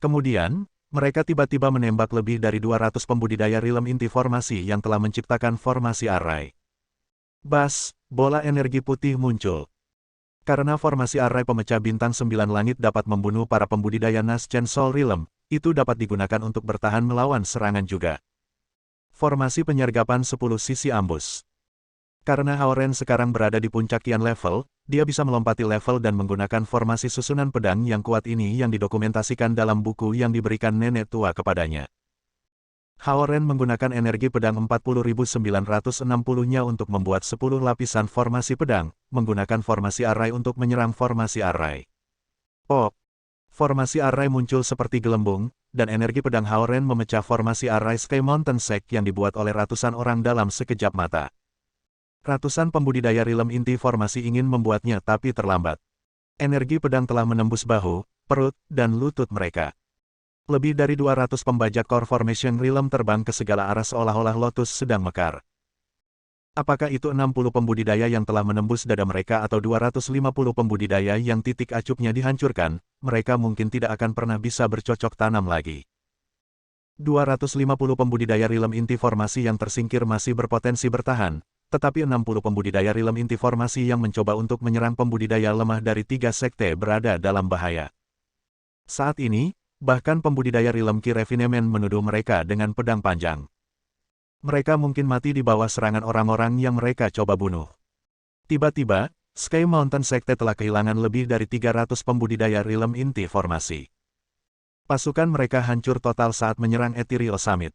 Kemudian, mereka tiba-tiba menembak lebih dari 200 pembudidaya Realm inti formasi yang telah menciptakan formasi Array. Bas, bola energi putih muncul. Karena formasi Array pemecah bintang 9 langit dapat membunuh para pembudidaya Naschen Soul Realm, itu dapat digunakan untuk bertahan melawan serangan juga. Formasi penyergapan 10 sisi ambus. Karena Haoren sekarang berada di puncak Qian level, dia bisa melompati level dan menggunakan formasi susunan pedang yang kuat ini yang didokumentasikan dalam buku yang diberikan nenek tua kepadanya. Haoren menggunakan energi pedang 40.960-nya untuk membuat 10 lapisan formasi pedang, menggunakan formasi Array untuk menyerang formasi Array. Pop! Formasi Array muncul seperti gelembung, dan energi pedang Haoren memecah formasi Array Sky Mountain Sect yang dibuat oleh ratusan orang dalam sekejap mata. Ratusan pembudidaya Realm inti formasi ingin membuatnya tapi terlambat. Energi pedang telah menembus bahu, perut, dan lutut mereka. Lebih dari 200 pembajak Core Formation Realm terbang ke segala arah seolah-olah Lotus sedang mekar. Apakah itu 60 pembudidaya yang telah menembus dada mereka atau 250 pembudidaya yang titik acupnya dihancurkan, mereka mungkin tidak akan pernah bisa bercocok tanam lagi. 250 pembudidaya Realm inti formasi yang tersingkir masih berpotensi bertahan, tetapi 60 pembudidaya Realm inti formasi yang mencoba untuk menyerang pembudidaya lemah dari 3 sekte berada dalam bahaya. Saat ini, bahkan pembudidaya Realm Ki Refinement menuduh mereka dengan pedang panjang. Mereka mungkin mati di bawah serangan orang-orang yang mereka coba bunuh. Tiba-tiba, Sky Mountain Sekte telah kehilangan lebih dari 300 pembudidaya Realm inti formasi. Pasukan mereka hancur total saat menyerang Ethereal Summit.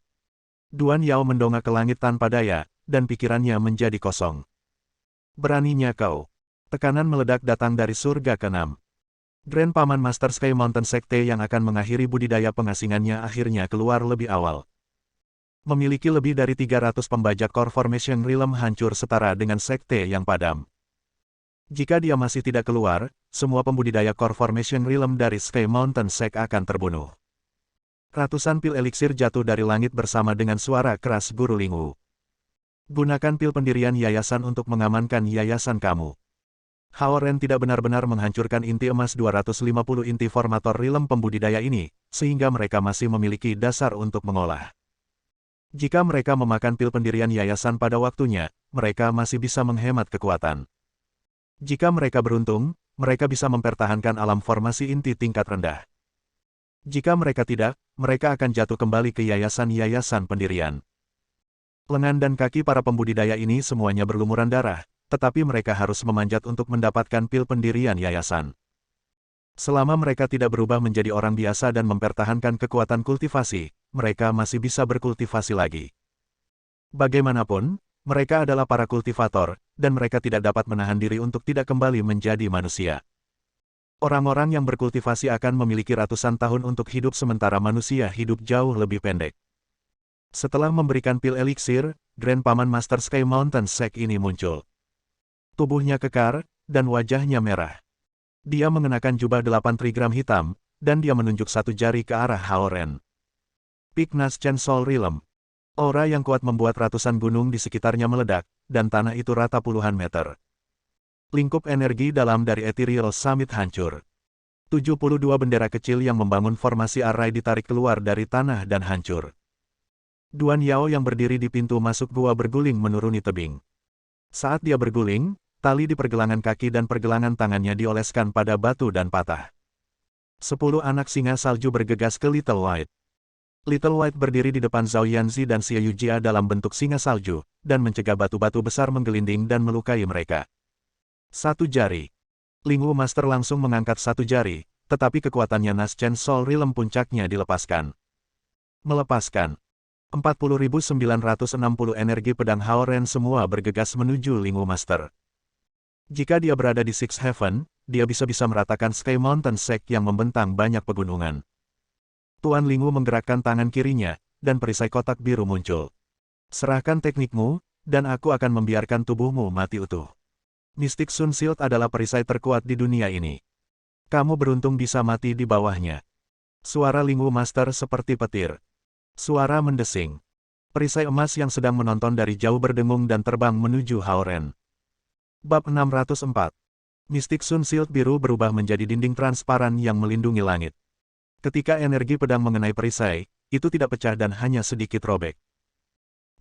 Duan Yao mendongak ke langit tanpa daya, dan pikirannya menjadi kosong. Beraninya kau. Tekanan meledak datang dari surga ke-6. Grand Paman Master Sky Mountain Sekte yang akan mengakhiri budidaya pengasingannya akhirnya keluar lebih awal. Memiliki lebih dari 300 pembajak Core Formation Realm hancur setara dengan sekte yang padam. Jika dia masih tidak keluar, semua pembudidaya Core Formation Realm dari Sky Mountain Sect akan terbunuh. Ratusan pil eliksir jatuh dari langit bersama dengan suara keras Guru Lingwu. Gunakan pil pendirian yayasan untuk mengamankan yayasan kamu. Haoren tidak benar-benar menghancurkan inti emas 250 inti formator Realm pembudidaya ini, sehingga mereka masih memiliki dasar untuk mengolah. Jika mereka memakan pil pendirian yayasan pada waktunya, mereka masih bisa menghemat kekuatan. Jika mereka beruntung, mereka bisa mempertahankan alam formasi inti tingkat rendah. Jika mereka tidak, mereka akan jatuh kembali ke yayasan-yayasan pendirian. Lengan dan kaki para pembudidaya ini semuanya berlumuran darah, tetapi mereka harus memanjat untuk mendapatkan pil pendirian yayasan. Selama mereka tidak berubah menjadi orang biasa dan mempertahankan kekuatan kultivasi, mereka masih bisa berkultivasi lagi. Bagaimanapun, mereka adalah para kultivator, dan mereka tidak dapat menahan diri untuk tidak kembali menjadi manusia. Orang-orang yang berkultivasi akan memiliki ratusan tahun untuk hidup sementara manusia hidup jauh lebih pendek. Setelah memberikan pil eliksir, Grand Paman Master Sky Mountain Sect ini muncul. Tubuhnya kekar, dan wajahnya merah. Dia mengenakan jubah 8 trigram hitam, dan dia menunjuk satu jari ke arah Haoren. Peak Naschen Soul Realm. Aura yang kuat membuat ratusan gunung di sekitarnya meledak, dan tanah itu rata puluhan meter. Lingkup energi dalam dari Ethereal Summit hancur. 72 bendera kecil yang membangun formasi Array ditarik keluar dari tanah dan hancur. Duan Yao yang berdiri di pintu masuk gua berguling menuruni tebing. Saat dia berguling, tali di pergelangan kaki dan pergelangan tangannya dioleskan pada batu dan patah. 10 anak singa salju bergegas ke Little White. Little White berdiri di depan Zhao Yanzi dan Xie Yujia dalam bentuk singa salju, dan mencegah batu-batu besar menggelinding dan melukai mereka. Satu jari. Lingwu Master langsung mengangkat satu jari, tetapi kekuatannya Naschen Soul Realm puncaknya dilepaskan. Melepaskan. 40.960 energi pedang Hao Ren semua bergegas menuju Lingwu Master. Jika dia berada di Six Heaven, dia bisa-bisa meratakan Sky Mountain Sect yang membentang banyak pegunungan. Tuan Lingwu menggerakkan tangan kirinya, dan perisai kotak biru muncul. Serahkan teknikmu, dan aku akan membiarkan tubuhmu mati utuh. Mystic Sun Shield adalah perisai terkuat di dunia ini. Kamu beruntung bisa mati di bawahnya. Suara Lingwu Master seperti petir. Suara mendesing. Perisai emas yang sedang menonton dari jauh berdengung dan terbang menuju Hao Ren. Bab 604. Mystic Sun Shield biru berubah menjadi dinding transparan yang melindungi langit. Ketika energi pedang mengenai perisai, itu tidak pecah dan hanya sedikit robek.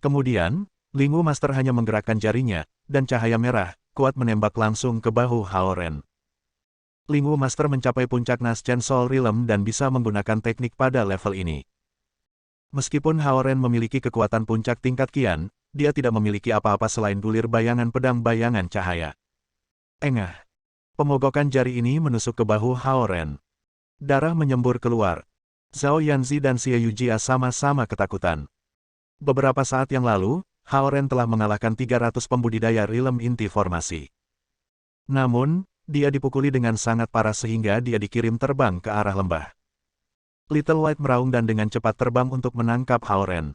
Kemudian, Lingwu Master hanya menggerakkan jarinya, dan cahaya merah, kuat menembak langsung ke bahu Hao Ren. Lingwu Master mencapai puncak Naschen Soul Realm dan bisa menggunakan teknik pada level ini. Meskipun Hao Ren memiliki kekuatan puncak tingkat Qian, dia tidak memiliki apa-apa selain bulir bayangan pedang bayangan cahaya. Engah. Pemogokan jari ini menusuk ke bahu Hao Ren. Darah menyembur keluar. Zhao Yanzi dan Xie Yujia sama-sama ketakutan. Beberapa saat yang lalu, Hao Ren telah mengalahkan 300 pembudidaya Realm Inti formasi. Namun, dia dipukuli dengan sangat parah sehingga dia dikirim terbang ke arah lembah. Little White meraung dan dengan cepat terbang untuk menangkap Hao Ren.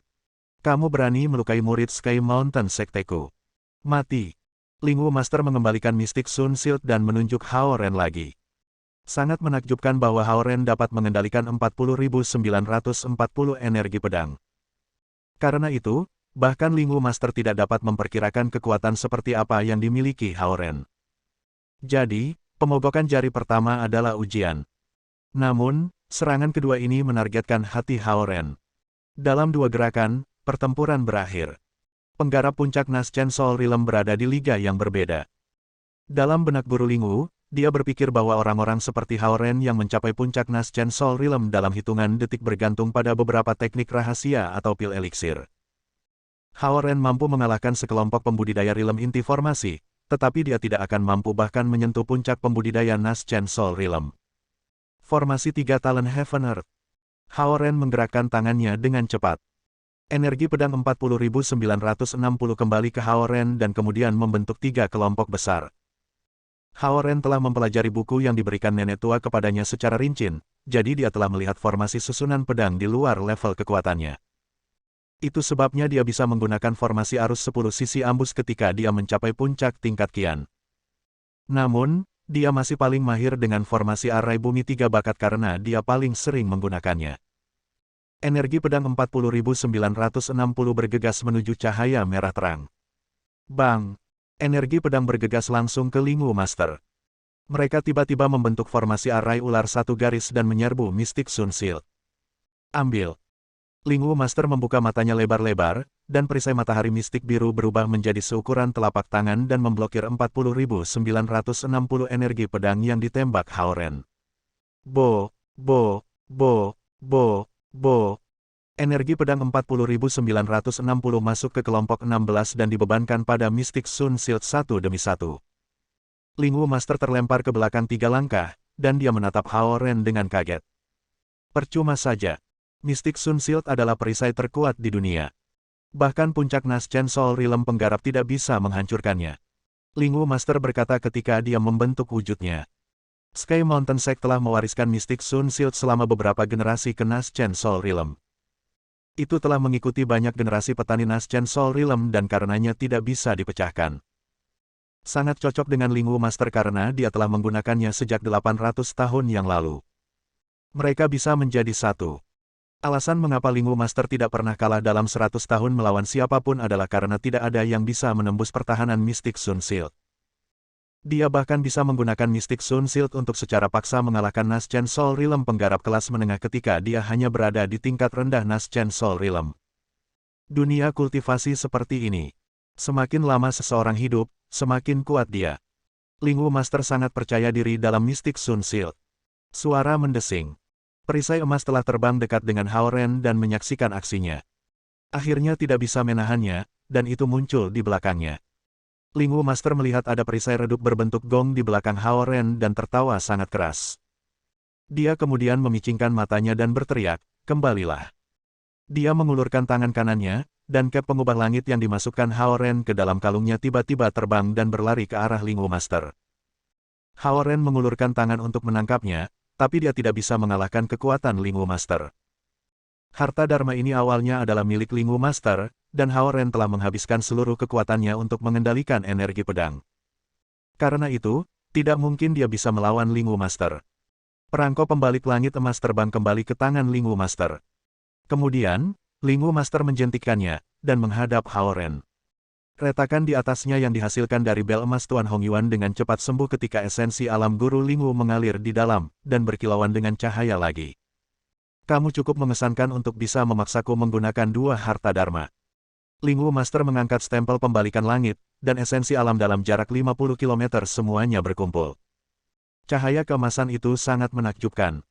Kamu berani melukai murid Sky Mountain Sekteku. Mati. Lingwu Master mengembalikan Mystic Sun Shield dan menunjuk Hao Ren lagi. Sangat menakjubkan bahwa Hao Ren dapat mengendalikan 40.940 energi pedang. Karena itu, bahkan Lingwu Master tidak dapat memperkirakan kekuatan seperti apa yang dimiliki Hao Ren. Jadi, pemogokan jari pertama adalah ujian. Namun, serangan kedua ini menargetkan hati Hao Ren. Dalam dua gerakan, pertempuran berakhir. Penggarap puncak Naschen Soul Realm berada di liga yang berbeda. Dalam benak guru Lingwu, dia berpikir bahwa orang-orang seperti Hao Ren yang mencapai puncak Naschen Soul Realm dalam hitungan detik bergantung pada beberapa teknik rahasia atau pil eliksir. Hao Ren mampu mengalahkan sekelompok pembudidaya Realm Inti formasi, tetapi dia tidak akan mampu bahkan menyentuh puncak pembudidaya Naschen Soul Realm. Formasi 3 Talent Heaven Earth. Hao Ren menggerakkan tangannya dengan cepat. Energi pedang 40.960 kembali ke Hao Ren dan kemudian membentuk 3 kelompok besar. Hao Ren telah mempelajari buku yang diberikan nenek tua kepadanya secara rinci, jadi dia telah melihat formasi susunan pedang di luar level kekuatannya. Itu sebabnya dia bisa menggunakan formasi arus 10 sisi ambus ketika dia mencapai puncak tingkat Qian. Namun, dia masih paling mahir dengan formasi arai bumi 3 bakat karena dia paling sering menggunakannya. Energi pedang 40.960 bergegas menuju cahaya merah terang. Bang! Energi pedang bergegas langsung ke Lingwu Master. Mereka tiba-tiba membentuk formasi arai ular satu garis dan menyerbu Mystic Sun Shield. Ambil! Lingwu Master membuka matanya lebar-lebar, dan perisai matahari mistik biru berubah menjadi seukuran telapak tangan dan memblokir 40.960 energi pedang yang ditembak Hao Ren. Bo, bo, bo, bo, bo. Energi pedang 40.960 masuk ke kelompok 16 dan dibebankan pada Mystic Sun Shield satu demi satu. Lingwu Master terlempar ke belakang 3 langkah, dan dia menatap Hao Ren dengan kaget. Percuma saja. Mystic Sun Shield adalah perisai terkuat di dunia. Bahkan puncak Naschen Soul Realm penggarap tidak bisa menghancurkannya. Lingwu Master berkata ketika dia membentuk wujudnya. Sky Mountain Sect telah mewariskan Mystic Sun Shield selama beberapa generasi ke Naschen Soul Realm. Itu telah mengikuti banyak generasi petani Naschen Soul Realm dan karenanya tidak bisa dipecahkan. Sangat cocok dengan Lingwu Master karena dia telah menggunakannya sejak 800 tahun yang lalu. Mereka bisa menjadi satu. Alasan mengapa Lingwu Master tidak pernah kalah dalam 100 tahun melawan siapapun adalah karena tidak ada yang bisa menembus pertahanan Mystic Sun Shield. Dia bahkan bisa menggunakan Mystic Sun Shield untuk secara paksa mengalahkan Naschen Soul Realm penggarap kelas menengah ketika dia hanya berada di tingkat rendah Naschen Soul Realm. Dunia kultivasi seperti ini. Semakin lama seseorang hidup, semakin kuat dia. Lingwu Master sangat percaya diri dalam Mystic Sun Shield. Suara mendesing. Perisai emas telah terbang dekat dengan Hao Ren dan menyaksikan aksinya. Akhirnya tidak bisa menahannya, dan itu muncul di belakangnya. Lingwu Master melihat ada perisai redup berbentuk gong di belakang Hao Ren dan tertawa sangat keras. Dia kemudian memicingkan matanya dan berteriak, "Kembalilah." Dia mengulurkan tangan kanannya, dan cap pengubah langit yang dimasukkan Haoren ke dalam kalungnya tiba-tiba terbang dan berlari ke arah Lingwu Master. Haoren mengulurkan tangan untuk menangkapnya, tapi dia tidak bisa mengalahkan kekuatan Lingwu Master. Harta Dharma ini awalnya adalah milik Lingwu Master, dan Haoren telah menghabiskan seluruh kekuatannya untuk mengendalikan energi pedang. Karena itu, tidak mungkin dia bisa melawan Lingwu Master. Perangko pembalik langit emas terbang kembali ke tangan Lingwu Master. Kemudian, Lingwu Master menjentikannya, dan menghadap Haoren. Retakan di atasnya yang dihasilkan dari bel emas Tuan Hongyuan dengan cepat sembuh ketika esensi alam guru Lingwu mengalir di dalam, dan berkilauan dengan cahaya lagi. Kamu cukup mengesankan untuk bisa memaksaku menggunakan dua harta dharma. Lingwu Master mengangkat stempel pembalikan langit, dan esensi alam dalam jarak 50 km semuanya berkumpul. Cahaya keemasan itu sangat menakjubkan.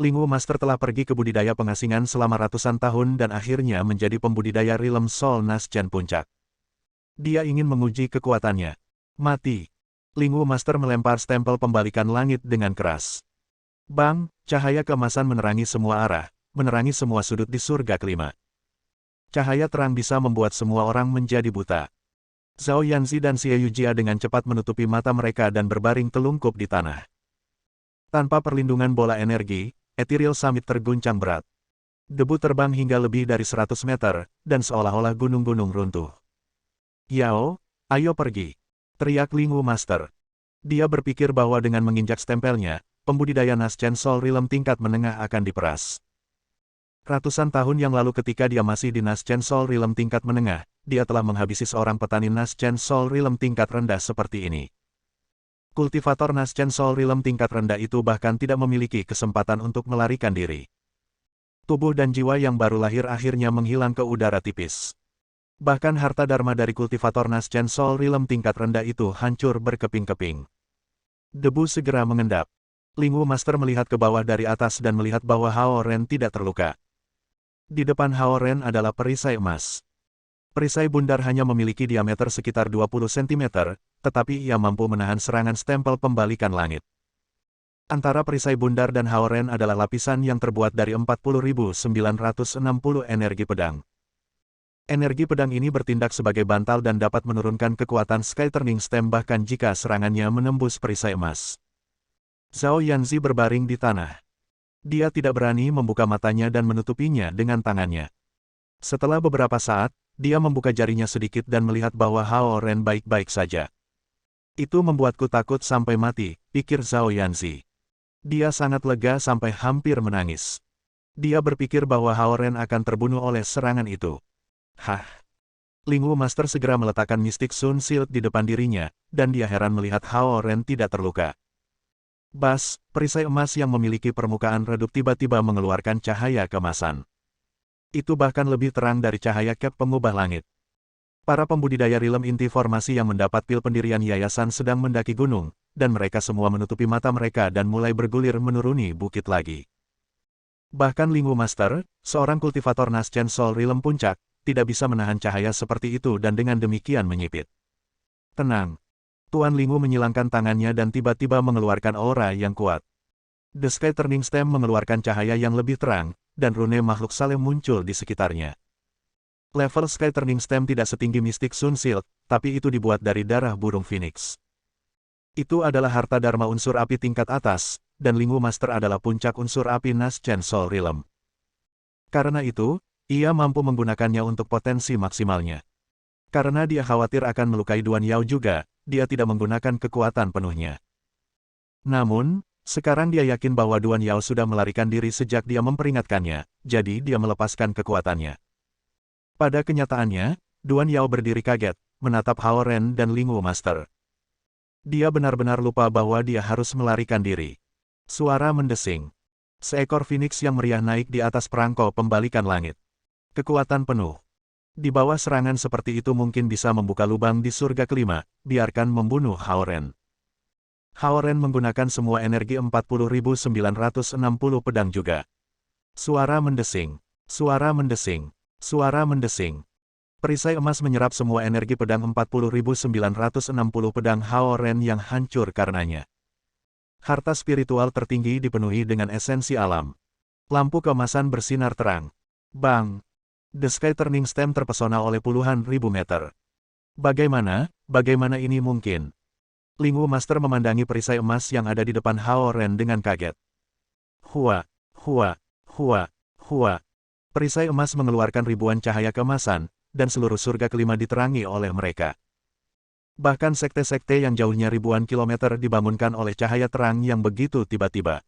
Lingwu Master telah pergi ke budidaya pengasingan selama ratusan tahun dan akhirnya menjadi pembudidaya Rilem Sol Naschen Puncak. Dia ingin menguji kekuatannya. Mati. Lingwu Master melempar stempel pembalikan langit dengan keras. Bang, cahaya keemasan menerangi semua arah, menerangi semua sudut di surga kelima. Cahaya terang bisa membuat semua orang menjadi buta. Zhao Yanzi dan Xie Yujia dengan cepat menutupi mata mereka dan berbaring telungkup di tanah. Tanpa perlindungan bola energi, Ethereal Summit terguncang berat. Debu terbang hingga lebih dari 100 meter, dan seolah-olah gunung-gunung runtuh. Yao, ayo pergi, teriak Lingwu Master. Dia berpikir bahwa dengan menginjak stempelnya, pembudidaya Naschen Sol Rilem tingkat menengah akan diperas. Ratusan tahun yang lalu ketika dia masih di Naschen Sol Rilem tingkat menengah, dia telah menghabisi seorang petani Naschen Sol Rilem tingkat rendah seperti ini. Kultivator Naschen Sol Rilem tingkat rendah itu bahkan tidak memiliki kesempatan untuk melarikan diri. Tubuh dan jiwa yang baru lahir akhirnya menghilang ke udara tipis. Bahkan harta dharma dari kultivator Naschen Sol Rilem tingkat rendah itu hancur berkeping-keping. Debu segera mengendap. Lingwu Master melihat ke bawah dari atas dan melihat bahwa Haoren tidak terluka. Di depan Haoren adalah perisai emas. Perisai bundar hanya memiliki diameter sekitar 20 cm, tetapi ia mampu menahan serangan stempel pembalikan langit. Antara perisai bundar dan Haoren adalah lapisan yang terbuat dari 40.960 energi pedang. Energi pedang ini bertindak sebagai bantal dan dapat menurunkan kekuatan Sky Turning Stem bahkan jika serangannya menembus perisai emas. Zhao Yanzi berbaring di tanah. Dia tidak berani membuka matanya dan menutupinya dengan tangannya. Setelah beberapa saat, dia membuka jarinya sedikit dan melihat bahwa Haoren baik-baik saja. Itu membuatku takut sampai mati, pikir Zhao Yanzi. Dia sangat lega sampai hampir menangis. Dia berpikir bahwa Haoren akan terbunuh oleh serangan itu. Hah! Lingwu Master segera meletakkan Mystic Sun Shield di depan dirinya, dan dia heran melihat Haoren tidak terluka. Bas, perisai emas yang memiliki permukaan redup tiba-tiba mengeluarkan cahaya keemasan. Itu bahkan lebih terang dari cahaya cap pengubah langit. Para pembudidaya Rilem inti formasi yang mendapat pil pendirian yayasan sedang mendaki gunung, dan mereka semua menutupi mata mereka dan mulai bergulir menuruni bukit lagi. Bahkan Lingwu Master, seorang kultivator Naschen Sol Rilem Puncak, tidak bisa menahan cahaya seperti itu dan dengan demikian menyipit. Tenang. Tuan Lingwu menyilangkan tangannya dan tiba-tiba mengeluarkan aura yang kuat. The Sky Turning Stem mengeluarkan cahaya yang lebih terang, dan rune makhluk saleh muncul di sekitarnya. Level Sky Turning Stem tidak setinggi Mystic Sun Shield, tapi itu dibuat dari darah burung Phoenix. Itu adalah harta dharma unsur api tingkat atas, dan Lingwu Master adalah puncak unsur api Naschen Sol Rilem. Karena itu, ia mampu menggunakannya untuk potensi maksimalnya. Karena dia khawatir akan melukai Duan Yao juga, dia tidak menggunakan kekuatan penuhnya. Namun, sekarang dia yakin bahwa Duan Yao sudah melarikan diri sejak dia memperingatkannya, jadi dia melepaskan kekuatannya. Pada kenyataannya, Duan Yao berdiri kaget, menatap Haoren dan Lingwu Master. Dia benar-benar lupa bahwa dia harus melarikan diri. Suara mendesing. Seekor Phoenix yang meriah naik di atas perangko pembalikan langit. Kekuatan penuh. Di bawah serangan seperti itu mungkin bisa membuka lubang di surga kelima, biarkan membunuh Haoren. Haoren menggunakan semua energi 40.960 pedang juga. Suara mendesing. Suara mendesing. Suara mendesing. Perisai emas menyerap semua energi pedang 40.960 pedang Haoren yang hancur karenanya. Harta spiritual tertinggi dipenuhi dengan esensi alam. Lampu keemasan bersinar terang. Bang! The Sky Turning Stem terpesona oleh puluhan ribu meter. Bagaimana ini mungkin? Lingwu Master memandangi perisai emas yang ada di depan Hao Ren dengan kaget. Hua, hua, hua, hua. Perisai emas mengeluarkan ribuan cahaya keemasan, dan seluruh surga kelima diterangi oleh mereka. Bahkan sekte-sekte yang jauhnya ribuan kilometer dibangunkan oleh cahaya terang yang begitu tiba-tiba.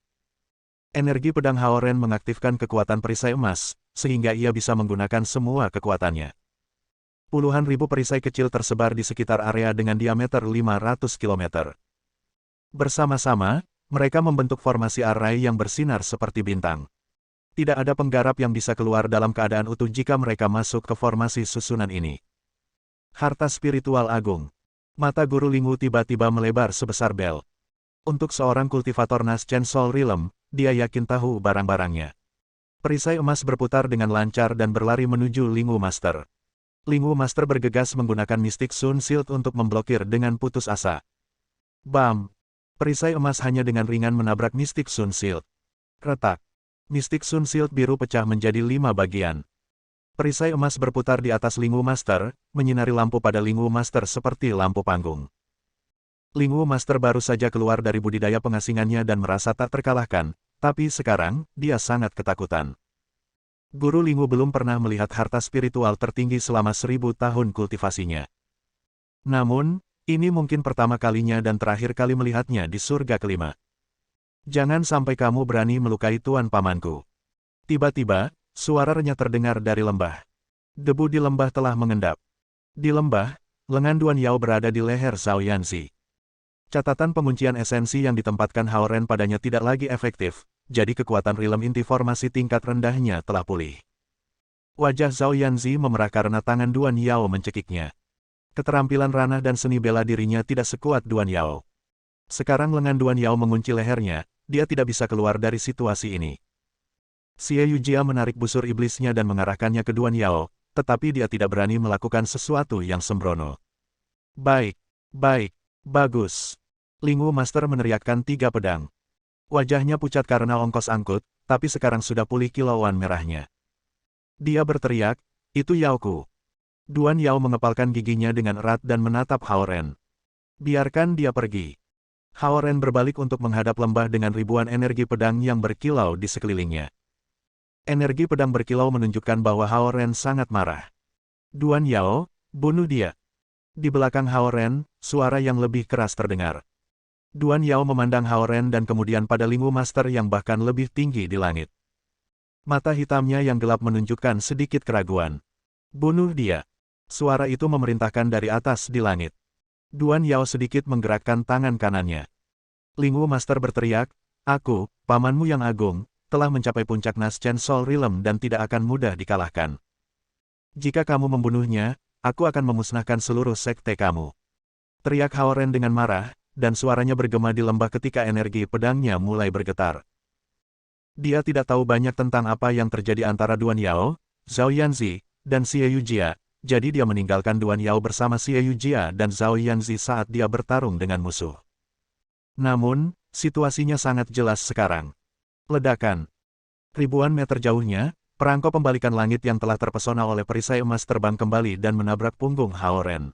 Energi pedang Hao Ren mengaktifkan kekuatan perisai emas, sehingga ia bisa menggunakan semua kekuatannya. Puluhan ribu perisai kecil tersebar di sekitar area dengan diameter 500 km. Bersama-sama, mereka membentuk formasi arai yang bersinar seperti bintang. Tidak ada penggarap yang bisa keluar dalam keadaan utuh jika mereka masuk ke formasi susunan ini. Harta spiritual agung. Mata guru Lingwu tiba-tiba melebar sebesar bel. Untuk seorang kultivator Naschen Soul Realm, dia yakin tahu barang-barangnya. Perisai emas berputar dengan lancar dan berlari menuju Lingwu Master. Lingwu Master bergegas menggunakan Mystic Sun Shield untuk memblokir dengan putus asa. Bam! Perisai emas hanya dengan ringan menabrak Mystic Sun Shield. Retak. Mystic Sun Shield biru pecah menjadi 5 bagian. Perisai emas berputar di atas Lingwu Master, menyinari lampu pada Lingwu Master seperti lampu panggung. Lingwu Master baru saja keluar dari budidaya pengasingannya dan merasa tak terkalahkan, tapi sekarang, dia sangat ketakutan. Guru Lingwu belum pernah melihat harta spiritual tertinggi selama 1000 tahun kultivasinya. Namun, ini mungkin pertama kalinya dan terakhir kali melihatnya di surga kelima. Jangan sampai kamu berani melukai tuan pamanku. Tiba-tiba, suara renyah terdengar dari lembah. Debu di lembah telah mengendap. Di lembah, lengan Duan Yao berada di leher Zhao Yanzi. Catatan penguncian esensi yang ditempatkan Hao Ren padanya tidak lagi efektif, jadi kekuatan rilem inti formasi tingkat rendahnya telah pulih. Wajah Zhao Yanzi memerah karena tangan Duan Yao mencekiknya. Keterampilan ranah dan seni bela dirinya tidak sekuat Duan Yao. Sekarang lengan Duan Yao mengunci lehernya, dia tidak bisa keluar dari situasi ini. Xie Yujia menarik busur iblisnya dan mengarahkannya ke Duan Yao, tetapi dia tidak berani melakukan sesuatu yang sembrono. Baik, bagus. Lingwu Master meneriakkan 3 pedang. Wajahnya pucat karena ongkos angkut, tapi sekarang sudah pulih kilauan merahnya. Dia berteriak, itu Yaoku. Duan Yao mengepalkan giginya dengan erat dan menatap Hao Ren. Biarkan dia pergi. Hao Ren berbalik untuk menghadap lembah dengan ribuan energi pedang yang berkilau di sekelilingnya. Energi pedang berkilau menunjukkan bahwa Hao Ren sangat marah. Duan Yao, bunuh dia. Di belakang Hao Ren, suara yang lebih keras terdengar. Duan Yao memandang Hao Ren dan kemudian pada Lingwu Master yang bahkan lebih tinggi di langit. Mata hitamnya yang gelap menunjukkan sedikit keraguan. Bunuh dia. Suara itu memerintahkan dari atas di langit. Duan Yao sedikit menggerakkan tangan kanannya. Lingwu Master berteriak, aku, pamanmu yang agung, telah mencapai puncak Naschen Soul Realm dan tidak akan mudah dikalahkan. Jika kamu membunuhnya, aku akan memusnahkan seluruh sekte kamu. Teriak Hao Ren dengan marah, dan suaranya bergema di lembah ketika energi pedangnya mulai bergetar. Dia tidak tahu banyak tentang apa yang terjadi antara Duan Yao, Zhao Yanzi, dan Xie Yujia, jadi dia meninggalkan Duan Yao bersama Xie Yujia dan Zhao Yanzi saat dia bertarung dengan musuh. Namun, situasinya sangat jelas sekarang. Ledakan. Ribuan meter jauhnya, perangko pembalikan langit yang telah terpesona oleh perisai emas terbang kembali dan menabrak punggung Hao Ren.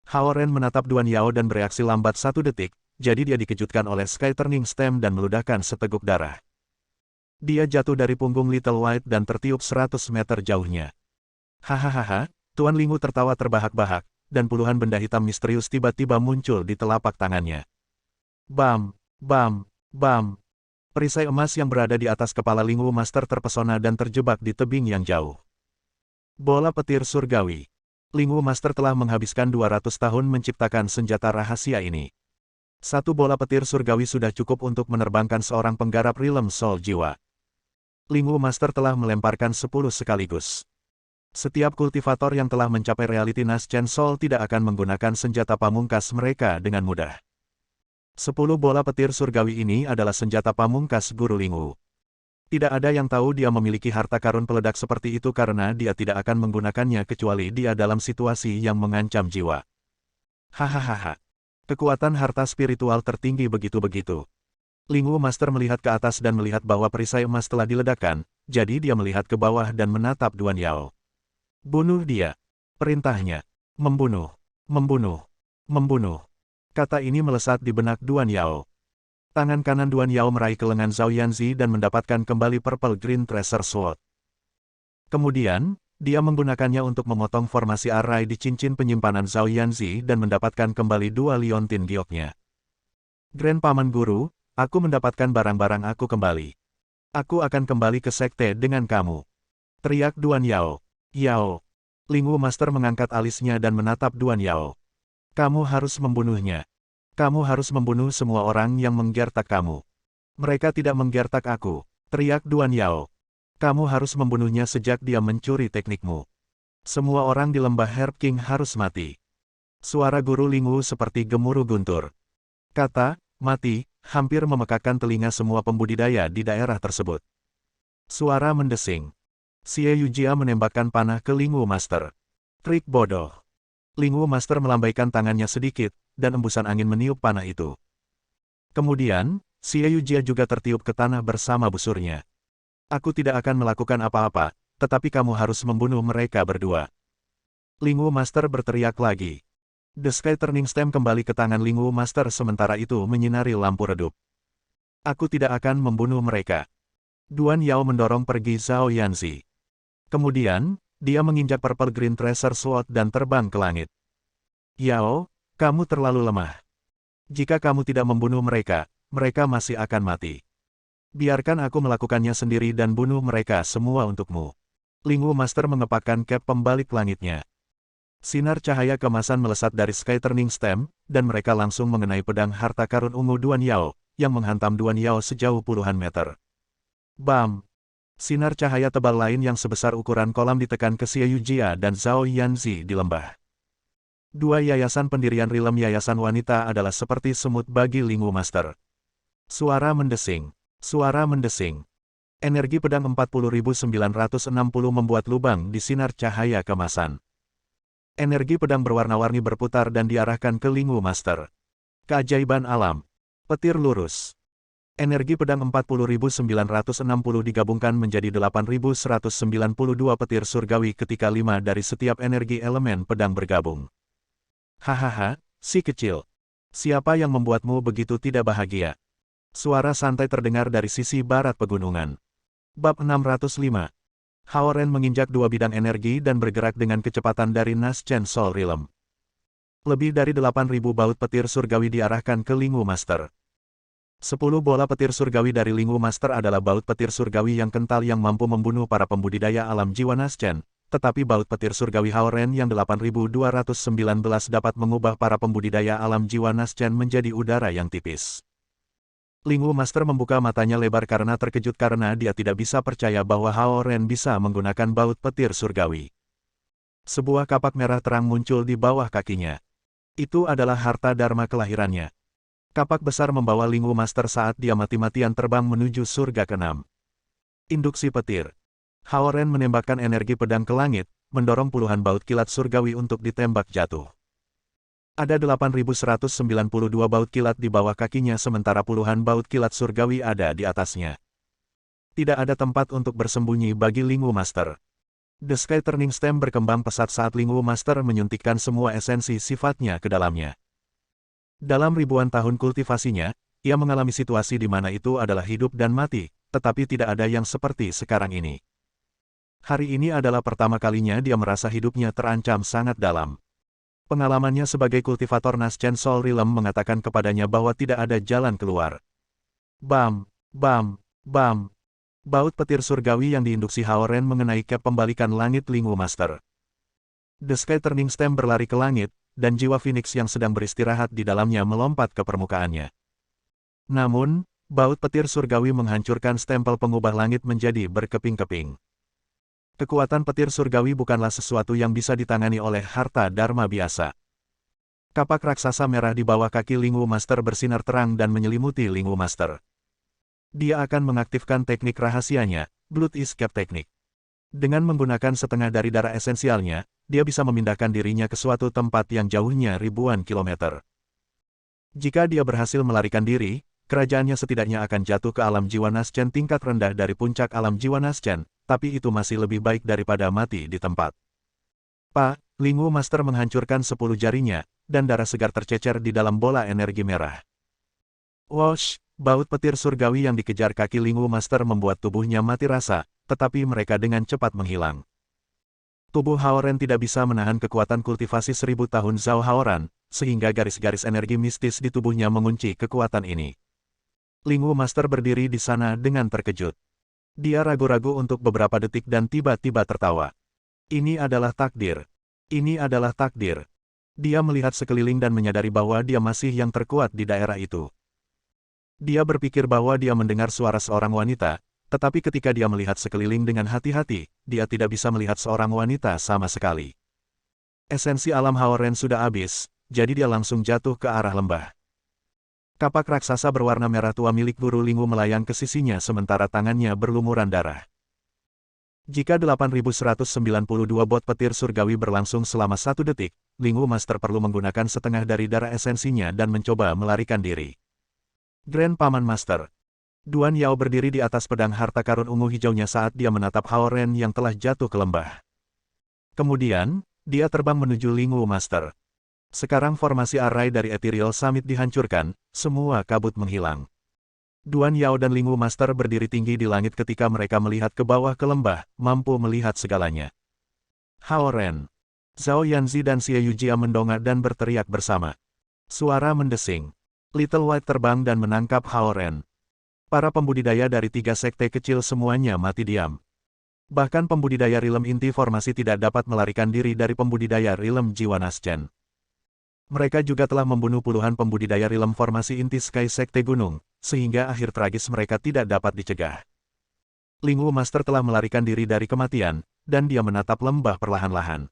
Hao Ren menatap Duan Yao dan bereaksi lambat 1 detik, jadi dia dikejutkan oleh Sky Turning Stem dan meludahkan seteguk darah. Dia jatuh dari punggung Little White dan tertiup 100 meter jauhnya. Hahaha, Tuan Lingwu tertawa terbahak-bahak, dan puluhan benda hitam misterius tiba-tiba muncul di telapak tangannya. Bam, bam, bam. Perisai emas yang berada di atas kepala Lingwu Master terpesona dan terjebak di tebing yang jauh. Bola petir surgawi. Lingwu Master telah menghabiskan 200 tahun menciptakan senjata rahasia ini. 1 bola petir surgawi sudah cukup untuk menerbangkan seorang penggarap Realm Soul jiwa. Lingwu Master telah melemparkan 10 sekaligus. Setiap kultivator yang telah mencapai reality Naschen Soul tidak akan menggunakan senjata pamungkas mereka dengan mudah. 10 bola petir surgawi ini adalah senjata pamungkas Guru Lingwu. Tidak ada yang tahu dia memiliki harta karun peledak seperti itu karena dia tidak akan menggunakannya kecuali dia dalam situasi yang mengancam jiwa. Hahaha. Kekuatan harta spiritual tertinggi begitu-begitu. Lingwu Master melihat ke atas dan melihat bahwa perisai emas telah diledakkan, jadi dia melihat ke bawah dan menatap Duan Yao. Bunuh dia. Perintahnya. Membunuh. Membunuh. Membunuh. Kata ini melesat di benak Duan Yao. Tangan kanan Duan Yao meraih ke lengan Zhao Yanzi dan mendapatkan kembali Purple Green Tracer Sword. Kemudian, dia menggunakannya untuk memotong formasi arai di cincin penyimpanan Zhao Yanzi dan mendapatkan kembali dua liontin gioknya. Grand Paman Guru, aku mendapatkan barang-barang aku kembali. Aku akan kembali ke sekte dengan kamu. Teriak Duan Yao. Yao. Lingwu Master mengangkat alisnya dan menatap Duan Yao. Kamu harus membunuhnya. Kamu harus membunuh semua orang yang menggertak kamu. Mereka tidak menggertak aku. Teriak Duan Yao. Kamu harus membunuhnya sejak dia mencuri teknikmu. Semua orang di lembah Herb King harus mati. Suara guru Lingwu seperti gemuruh guntur. Kata, mati, hampir memekakkan telinga semua pembudidaya di daerah tersebut. Suara mendesing. Xie Yujia menembakkan panah ke Lingwu Master. Trik bodoh. Lingwu Master melambaikan tangannya sedikit, dan embusan angin meniup panah itu. Kemudian, Xie Yujia juga tertiup ke tanah bersama busurnya. Aku tidak akan melakukan apa-apa, tetapi kamu harus membunuh mereka berdua. Lingwu Master berteriak lagi. The Sky Turning Stem kembali ke tangan Lingwu Master sementara itu menyinari lampu redup. Aku tidak akan membunuh mereka. Duan Yao mendorong pergi Zhao Yanzi. Kemudian, dia menginjak Purple Green Tracer Sword dan terbang ke langit. Yao, kamu terlalu lemah. Jika kamu tidak membunuh mereka, mereka masih akan mati. Biarkan aku melakukannya sendiri dan bunuh mereka semua untukmu. Lingwu Master mengepakkan cap pembalik langitnya. Sinar cahaya kemasan melesat dari Sky Turning Stem, dan mereka langsung mengenai pedang harta karun ungu Duan Yao, yang menghantam Duan Yao sejauh puluhan meter. Bam! Sinar cahaya tebal lain yang sebesar ukuran kolam ditekan ke Xie Yujia dan Zhao Yanzi di lembah. Dua yayasan pendirian Rilem Yayasan Wanita adalah seperti semut bagi Lingwu Master. Suara mendesing. Suara mendesing. Energi pedang 40.960 membuat lubang di sinar cahaya kemasan. Energi pedang berwarna-warni berputar dan diarahkan ke Lingwu Master. Keajaiban alam. Petir lurus. Energi pedang 40.960 digabungkan menjadi 8.192 petir surgawi ketika 5 dari setiap energi elemen pedang bergabung. Hahaha, si kecil. Siapa yang membuatmu begitu tidak bahagia? Suara santai terdengar dari sisi barat pegunungan. Bab 605. Hao Ren menginjak dua bidang energi dan bergerak dengan kecepatan dari Naschen Soul Realm. Lebih dari 8.000 baut petir surgawi diarahkan ke Lingwu Master. 10 bola petir surgawi dari Lingwu Master adalah baut petir surgawi yang kental yang mampu membunuh para pembudidaya alam jiwa Naschen, tetapi baut petir surgawi Hao Ren yang 8.219 dapat mengubah para pembudidaya alam jiwa Naschen menjadi udara yang tipis. Lingwu Master membuka matanya lebar karena terkejut karena dia tidak bisa percaya bahwa Hao Ren bisa menggunakan baut petir surgawi. Sebuah kapak merah terang muncul di bawah kakinya. Itu adalah harta dharma kelahirannya. Kapak besar membawa Lingwu Master saat dia mati-matian terbang menuju surga ke-6. Induksi petir. Hao Ren menembakkan energi pedang ke langit, mendorong puluhan baut kilat surgawi untuk ditembak jatuh. Ada 8.192 baut kilat di bawah kakinya sementara puluhan baut kilat surgawi ada di atasnya. Tidak ada tempat untuk bersembunyi bagi Lingwu Master. The Sky Turning Stem berkembang pesat saat Lingwu Master menyuntikkan semua esensi sifatnya ke dalamnya. Dalam ribuan tahun kultivasinya, ia mengalami situasi di mana itu adalah hidup dan mati, tetapi tidak ada yang seperti sekarang ini. Hari ini adalah pertama kalinya dia merasa hidupnya terancam sangat dalam. Pengalamannya sebagai kultivator Naschen Soul Realm mengatakan kepadanya bahwa tidak ada jalan keluar. Bam, bam, bam. Baut petir surgawi yang diinduksi Hao Ren mengenai cap pembalikan langit Lingwu Master. The Sky Turning Stem berlari ke langit, dan jiwa Phoenix yang sedang beristirahat di dalamnya melompat ke permukaannya. Namun, baut petir surgawi menghancurkan stempel pengubah langit menjadi berkeping-keping. Kekuatan petir surgawi bukanlah sesuatu yang bisa ditangani oleh harta dharma biasa. Kapak raksasa merah di bawah kaki Lingwu Master bersinar terang dan menyelimuti Lingwu Master. Dia akan mengaktifkan teknik rahasianya, Blood Escape Technique. Dengan menggunakan setengah dari darah esensialnya, dia bisa memindahkan dirinya ke suatu tempat yang jauhnya ribuan kilometer. Jika dia berhasil melarikan diri, kerajaannya setidaknya akan jatuh ke alam jiwa Naschen tingkat rendah dari puncak alam jiwa Naschen, tapi itu masih lebih baik daripada mati di tempat. Pak, Lingwu Master menghancurkan 10 jarinya, dan darah segar tercecer di dalam bola energi merah. Wosh, baut petir surgawi yang dikejar kaki Lingwu Master membuat tubuhnya mati rasa, tetapi mereka dengan cepat menghilang. Tubuh Haoran tidak bisa menahan kekuatan kultivasi 1000 tahun Zhao Haoran, sehingga garis-garis energi mistis di tubuhnya mengunci kekuatan ini. Lingwu Master berdiri di sana dengan terkejut. Dia ragu-ragu untuk beberapa detik dan tiba-tiba tertawa. Ini adalah takdir. Ini adalah takdir. Dia melihat sekeliling dan menyadari bahwa dia masih yang terkuat di daerah itu. Dia berpikir bahwa dia mendengar suara seorang wanita, tetapi ketika dia melihat sekeliling dengan hati-hati, dia tidak bisa melihat seorang wanita sama sekali. Esensi alam Haoran sudah habis, jadi dia langsung jatuh ke arah lembah. Kapak raksasa berwarna merah tua milik guru Lingwu melayang ke sisinya sementara tangannya berlumuran darah. Jika 8192 bot petir surgawi berlangsung selama 1 detik, Lingwu Master perlu menggunakan setengah dari darah esensinya dan mencoba melarikan diri. Grand Paman Master. Duan Yao berdiri di atas pedang harta karun ungu hijaunya saat dia menatap Haoran yang telah jatuh ke lembah. Kemudian, dia terbang menuju Lingwu Master. Sekarang formasi arai dari Ethereal Summit dihancurkan, semua kabut menghilang. Duan Yao dan Lingwu Master berdiri tinggi di langit ketika mereka melihat ke bawah ke lembah, mampu melihat segalanya. Haoran. Zhao Yanzi dan Xie Yujia mendongak dan berteriak bersama. Suara mendesing. Little White terbang dan menangkap Haoran. Para pembudidaya dari 3 sekte kecil semuanya mati diam. Bahkan pembudidaya rilem inti formasi tidak dapat melarikan diri dari pembudidaya rilem jiwa Naschen. Mereka juga telah membunuh puluhan pembudidaya rilem formasi inti Sky Sekte Gunung, sehingga akhir tragis mereka tidak dapat dicegah. Lingwu Master telah melarikan diri dari kematian, dan dia menatap lembah perlahan-lahan.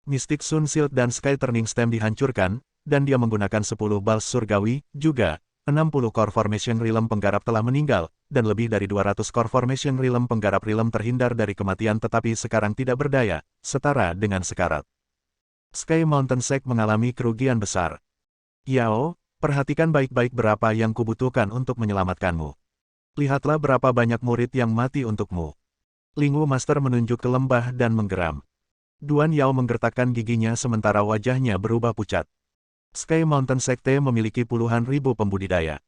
Mystic Sun Shield dan Sky Turning Stem dihancurkan, dan dia menggunakan 10 bals surgawi, juga 60 Core Formation Realm penggarap telah meninggal, dan lebih dari 200 Core Formation Realm penggarap Realm terhindar dari kematian tetapi sekarang tidak berdaya, setara dengan sekarat. Sky Mountain Sect mengalami kerugian besar. Yao, perhatikan baik-baik berapa yang kubutuhkan untuk menyelamatkanmu. Lihatlah berapa banyak murid yang mati untukmu. Lingwu Master menunjuk ke lembah dan menggeram. Duan Yao menggertakkan giginya sementara wajahnya berubah pucat. Sky Mountain Sekte memiliki puluhan ribu pembudidaya.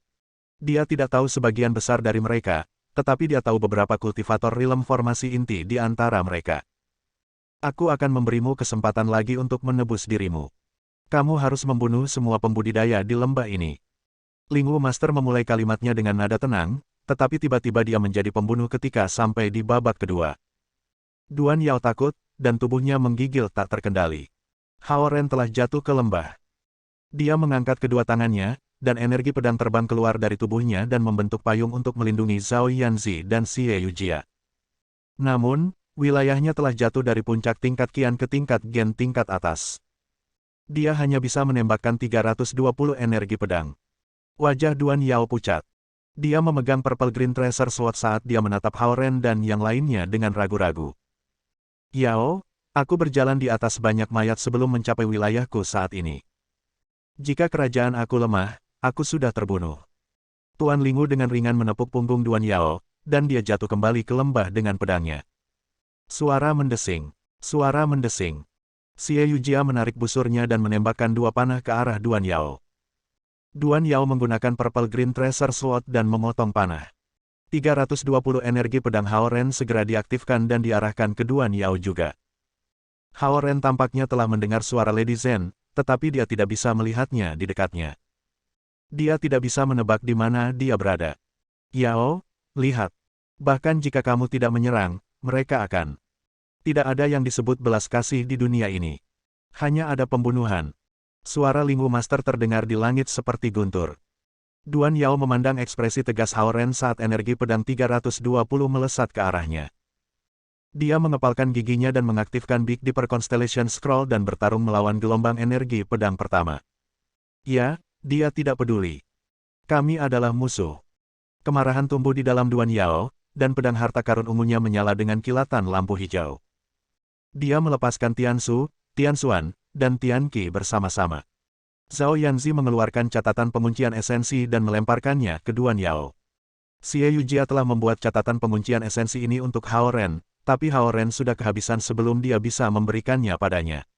Dia tidak tahu sebagian besar dari mereka, tetapi dia tahu beberapa kultivator rilem formasi inti di antara mereka. Aku akan memberimu kesempatan lagi untuk menebus dirimu. Kamu harus membunuh semua pembudidaya di lembah ini. Lingwu Master memulai kalimatnya dengan nada tenang, tetapi tiba-tiba dia menjadi pembunuh ketika sampai di babak kedua. Duan Yao takut, dan tubuhnya menggigil tak terkendali. Haoran telah jatuh ke lembah. Dia mengangkat kedua tangannya, dan energi pedang terbang keluar dari tubuhnya dan membentuk payung untuk melindungi Zhao Yanzi dan Xie Yujia. Namun, wilayahnya telah jatuh dari puncak tingkat Qian ke tingkat Gen tingkat atas. Dia hanya bisa menembakkan 320 energi pedang. Wajah Duan Yao pucat. Dia memegang Purple Green Tracer Sword saat dia menatap Haoran dan yang lainnya dengan ragu-ragu. Yao, aku berjalan di atas banyak mayat sebelum mencapai wilayahku saat ini. Jika kerajaan aku lemah, aku sudah terbunuh. Tuan Lingwu dengan ringan menepuk punggung Duan Yao, dan dia jatuh kembali ke lembah dengan pedangnya. Suara mendesing. Suara mendesing. Xie Yujia menarik busurnya dan menembakkan 2 panah ke arah Duan Yao. Duan Yao menggunakan Purple Green Tracer Sword dan memotong panah. 320 energi pedang Haoran segera diaktifkan dan diarahkan ke Duan Yao juga. Haoran tampaknya telah mendengar suara Lady Zhen, tetapi dia tidak bisa melihatnya di dekatnya. Dia tidak bisa menebak di mana dia berada. Yao, lihat. Bahkan jika kamu tidak menyerang, mereka akan. Tidak ada yang disebut belas kasih di dunia ini. Hanya ada pembunuhan. Suara Lingwu Master terdengar di langit seperti guntur. Duan Yao memandang ekspresi tegas Haoran saat energi pedang 320 melesat ke arahnya. Dia mengepalkan giginya dan mengaktifkan Big Dipper Constellation Scroll dan bertarung melawan gelombang energi pedang pertama. Ya, dia tidak peduli. Kami adalah musuh. Kemarahan tumbuh di dalam Duan Yao, dan pedang harta karun ungunya menyala dengan kilatan lampu hijau. Dia melepaskan Tianxu, Tianxuan, dan Tianqi bersama-sama. Zhao Yanzi mengeluarkan catatan penguncian esensi dan melemparkannya ke Duan Yao. Xie Yujia telah membuat catatan penguncian esensi ini untuk Hao Ren, tapi Hao Ren sudah kehabisan sebelum dia bisa memberikannya padanya.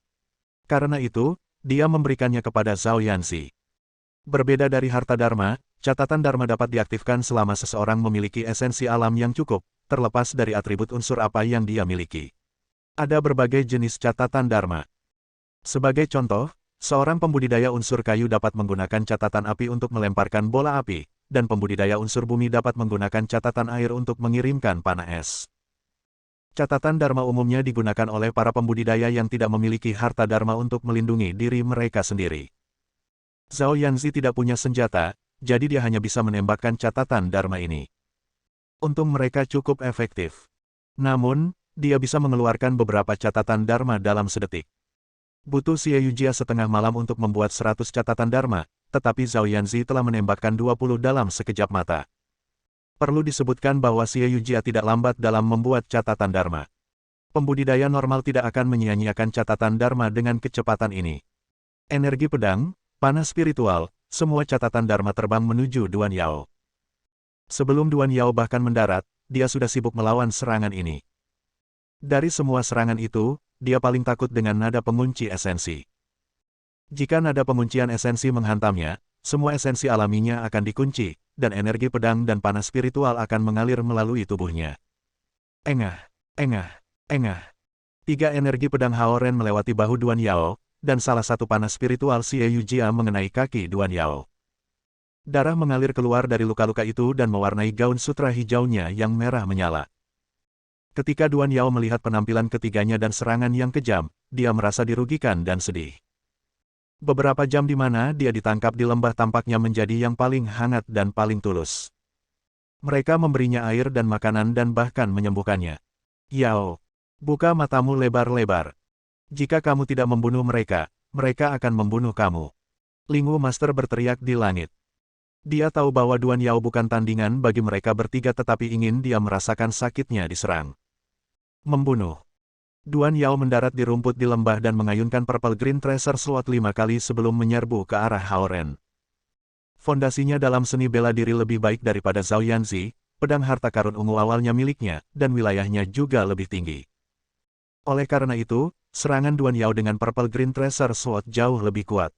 Karena itu, dia memberikannya kepada Zhao Yanzi. Berbeda dari harta Dharma, catatan Dharma dapat diaktifkan selama seseorang memiliki esensi alam yang cukup, terlepas dari atribut unsur apa yang dia miliki. Ada berbagai jenis catatan Dharma. Sebagai contoh, seorang pembudidaya unsur kayu dapat menggunakan catatan api untuk melemparkan bola api, dan pembudidaya unsur bumi dapat menggunakan catatan air untuk mengirimkan panah es. Catatan Dharma umumnya digunakan oleh para pembudidaya yang tidak memiliki harta Dharma untuk melindungi diri mereka sendiri. Zhao Yanzi tidak punya senjata, jadi dia hanya bisa menembakkan catatan Dharma ini. Untung mereka cukup efektif. Namun, dia bisa mengeluarkan beberapa catatan Dharma dalam sedetik. Butuh Xie Yujia setengah malam untuk membuat 100 catatan Dharma, tetapi Zhao Yanzi telah menembakkan 20 dalam sekejap mata. Perlu disebutkan bahwa Xie Yujia tidak lambat dalam membuat catatan Dharma. Pembudidaya normal tidak akan menyia-nyiakan catatan Dharma dengan kecepatan ini. Energi pedang, panah spiritual, semua catatan Dharma terbang menuju Duan Yao. Sebelum Duan Yao bahkan mendarat, dia sudah sibuk melawan serangan ini. Dari semua serangan itu, dia paling takut dengan nada pengunci esensi. Jika nada penguncian esensi menghantamnya, semua esensi alaminya akan dikunci, dan energi pedang dan panah spiritual akan mengalir melalui tubuhnya. Engah, engah, engah. 3 energi pedang Hao Ren melewati bahu Duan Yao, dan salah satu panah spiritual Xie Yujia mengenai kaki Duan Yao. Darah mengalir keluar dari luka-luka itu dan mewarnai gaun sutra hijaunya yang merah menyala. Ketika Duan Yao melihat penampilan ketiganya dan serangan yang kejam, dia merasa dirugikan dan sedih. Beberapa jam di mana dia ditangkap di lembah tampaknya menjadi yang paling hangat dan paling tulus. Mereka memberinya air dan makanan dan bahkan menyembuhkannya. Yao, buka matamu lebar-lebar. Jika kamu tidak membunuh mereka, mereka akan membunuh kamu. Lingwu Master berteriak di langit. Dia tahu bahwa Duan Yao bukan tandingan bagi mereka bertiga tetapi ingin dia merasakan sakitnya diserang. Membunuh. Duan Yao mendarat di rumput di lembah dan mengayunkan Purple Green Treasure Sword 5 kali sebelum menyerbu ke arah Hao Ren. Fondasinya dalam seni bela diri lebih baik daripada Zhao Yanzi, pedang harta karun ungu awalnya miliknya, dan wilayahnya juga lebih tinggi. Oleh karena itu, serangan Duan Yao dengan Purple Green Treasure Sword jauh lebih kuat.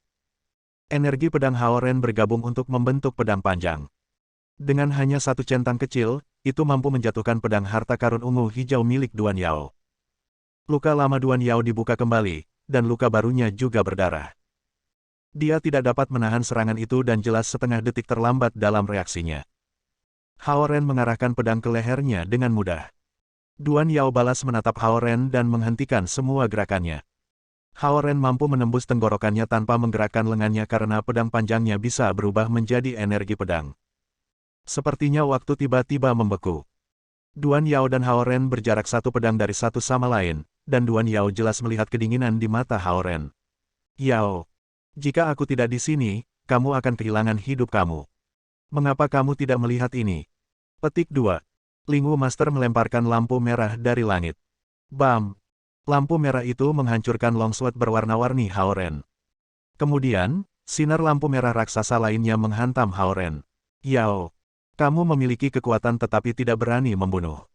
Energi pedang Hao Ren bergabung untuk membentuk pedang panjang. Dengan hanya satu centang kecil, itu mampu menjatuhkan pedang harta karun ungu hijau milik Duan Yao. Luka lama Duan Yao dibuka kembali, dan luka barunya juga berdarah. Dia tidak dapat menahan serangan itu dan jelas setengah detik terlambat dalam reaksinya. Hao Ren mengarahkan pedang ke lehernya dengan mudah. Duan Yao balas menatap Hao Ren dan menghentikan semua gerakannya. Hao Ren mampu menembus tenggorokannya tanpa menggerakkan lengannya karena pedang panjangnya bisa berubah menjadi energi pedang. Sepertinya waktu tiba-tiba membeku. Duan Yao dan Hao Ren berjarak satu pedang dari satu sama lain, dan Duan Yao jelas melihat kedinginan di mata Hao Ren. Yao, jika aku tidak di sini, kamu akan kehilangan hidup kamu. Mengapa kamu tidak melihat ini? Petik 2. Lingwu Master melemparkan lampu merah dari langit. Bam! Lampu merah itu menghancurkan longsword berwarna-warni Hao Ren. Kemudian, sinar lampu merah raksasa lainnya menghantam Hao Ren. Yao, kamu memiliki kekuatan tetapi tidak berani membunuh.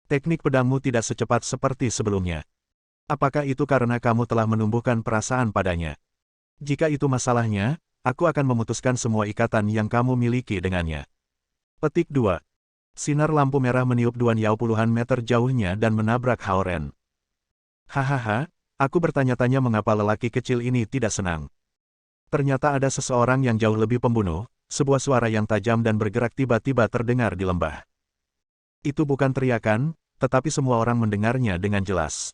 Teknik pedangmu tidak secepat seperti sebelumnya. Apakah itu karena kamu telah menumbuhkan perasaan padanya? Jika itu masalahnya, aku akan memutuskan semua ikatan yang kamu miliki dengannya. Petik 2. Sinar lampu merah meniup Duan Yao puluhan meter jauhnya dan menabrak Hao Ren. Hahaha, aku bertanya-tanya mengapa lelaki kecil ini tidak senang. Ternyata ada seseorang yang jauh lebih pembunuh, sebuah suara yang tajam dan bergerak tiba-tiba terdengar di lembah. Itu bukan teriakan, tetapi semua orang mendengarnya dengan jelas.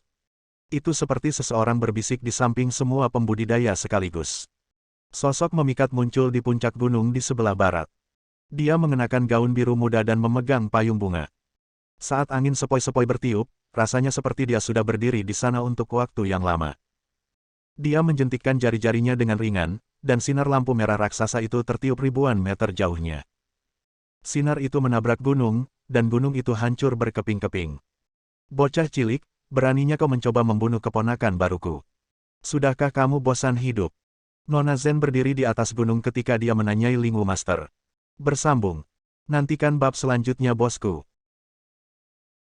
Itu seperti seseorang berbisik di samping semua pembudidaya sekaligus. Sosok memikat muncul di puncak gunung di sebelah barat. Dia mengenakan gaun biru muda dan memegang payung bunga. Saat angin sepoi-sepoi bertiup, rasanya seperti dia sudah berdiri di sana untuk waktu yang lama. Dia menjentikkan jari-jarinya dengan ringan, dan sinar lampu merah raksasa itu tertiup ribuan meter jauhnya. Sinar itu menabrak gunung, dan gunung itu hancur berkeping-keping. Bocah cilik, beraninya kau mencoba membunuh keponakan baruku. Sudahkah kamu bosan hidup? Nona Zen berdiri di atas gunung ketika dia menanyai Lingwu Master. Bersambung. Nantikan bab selanjutnya bosku.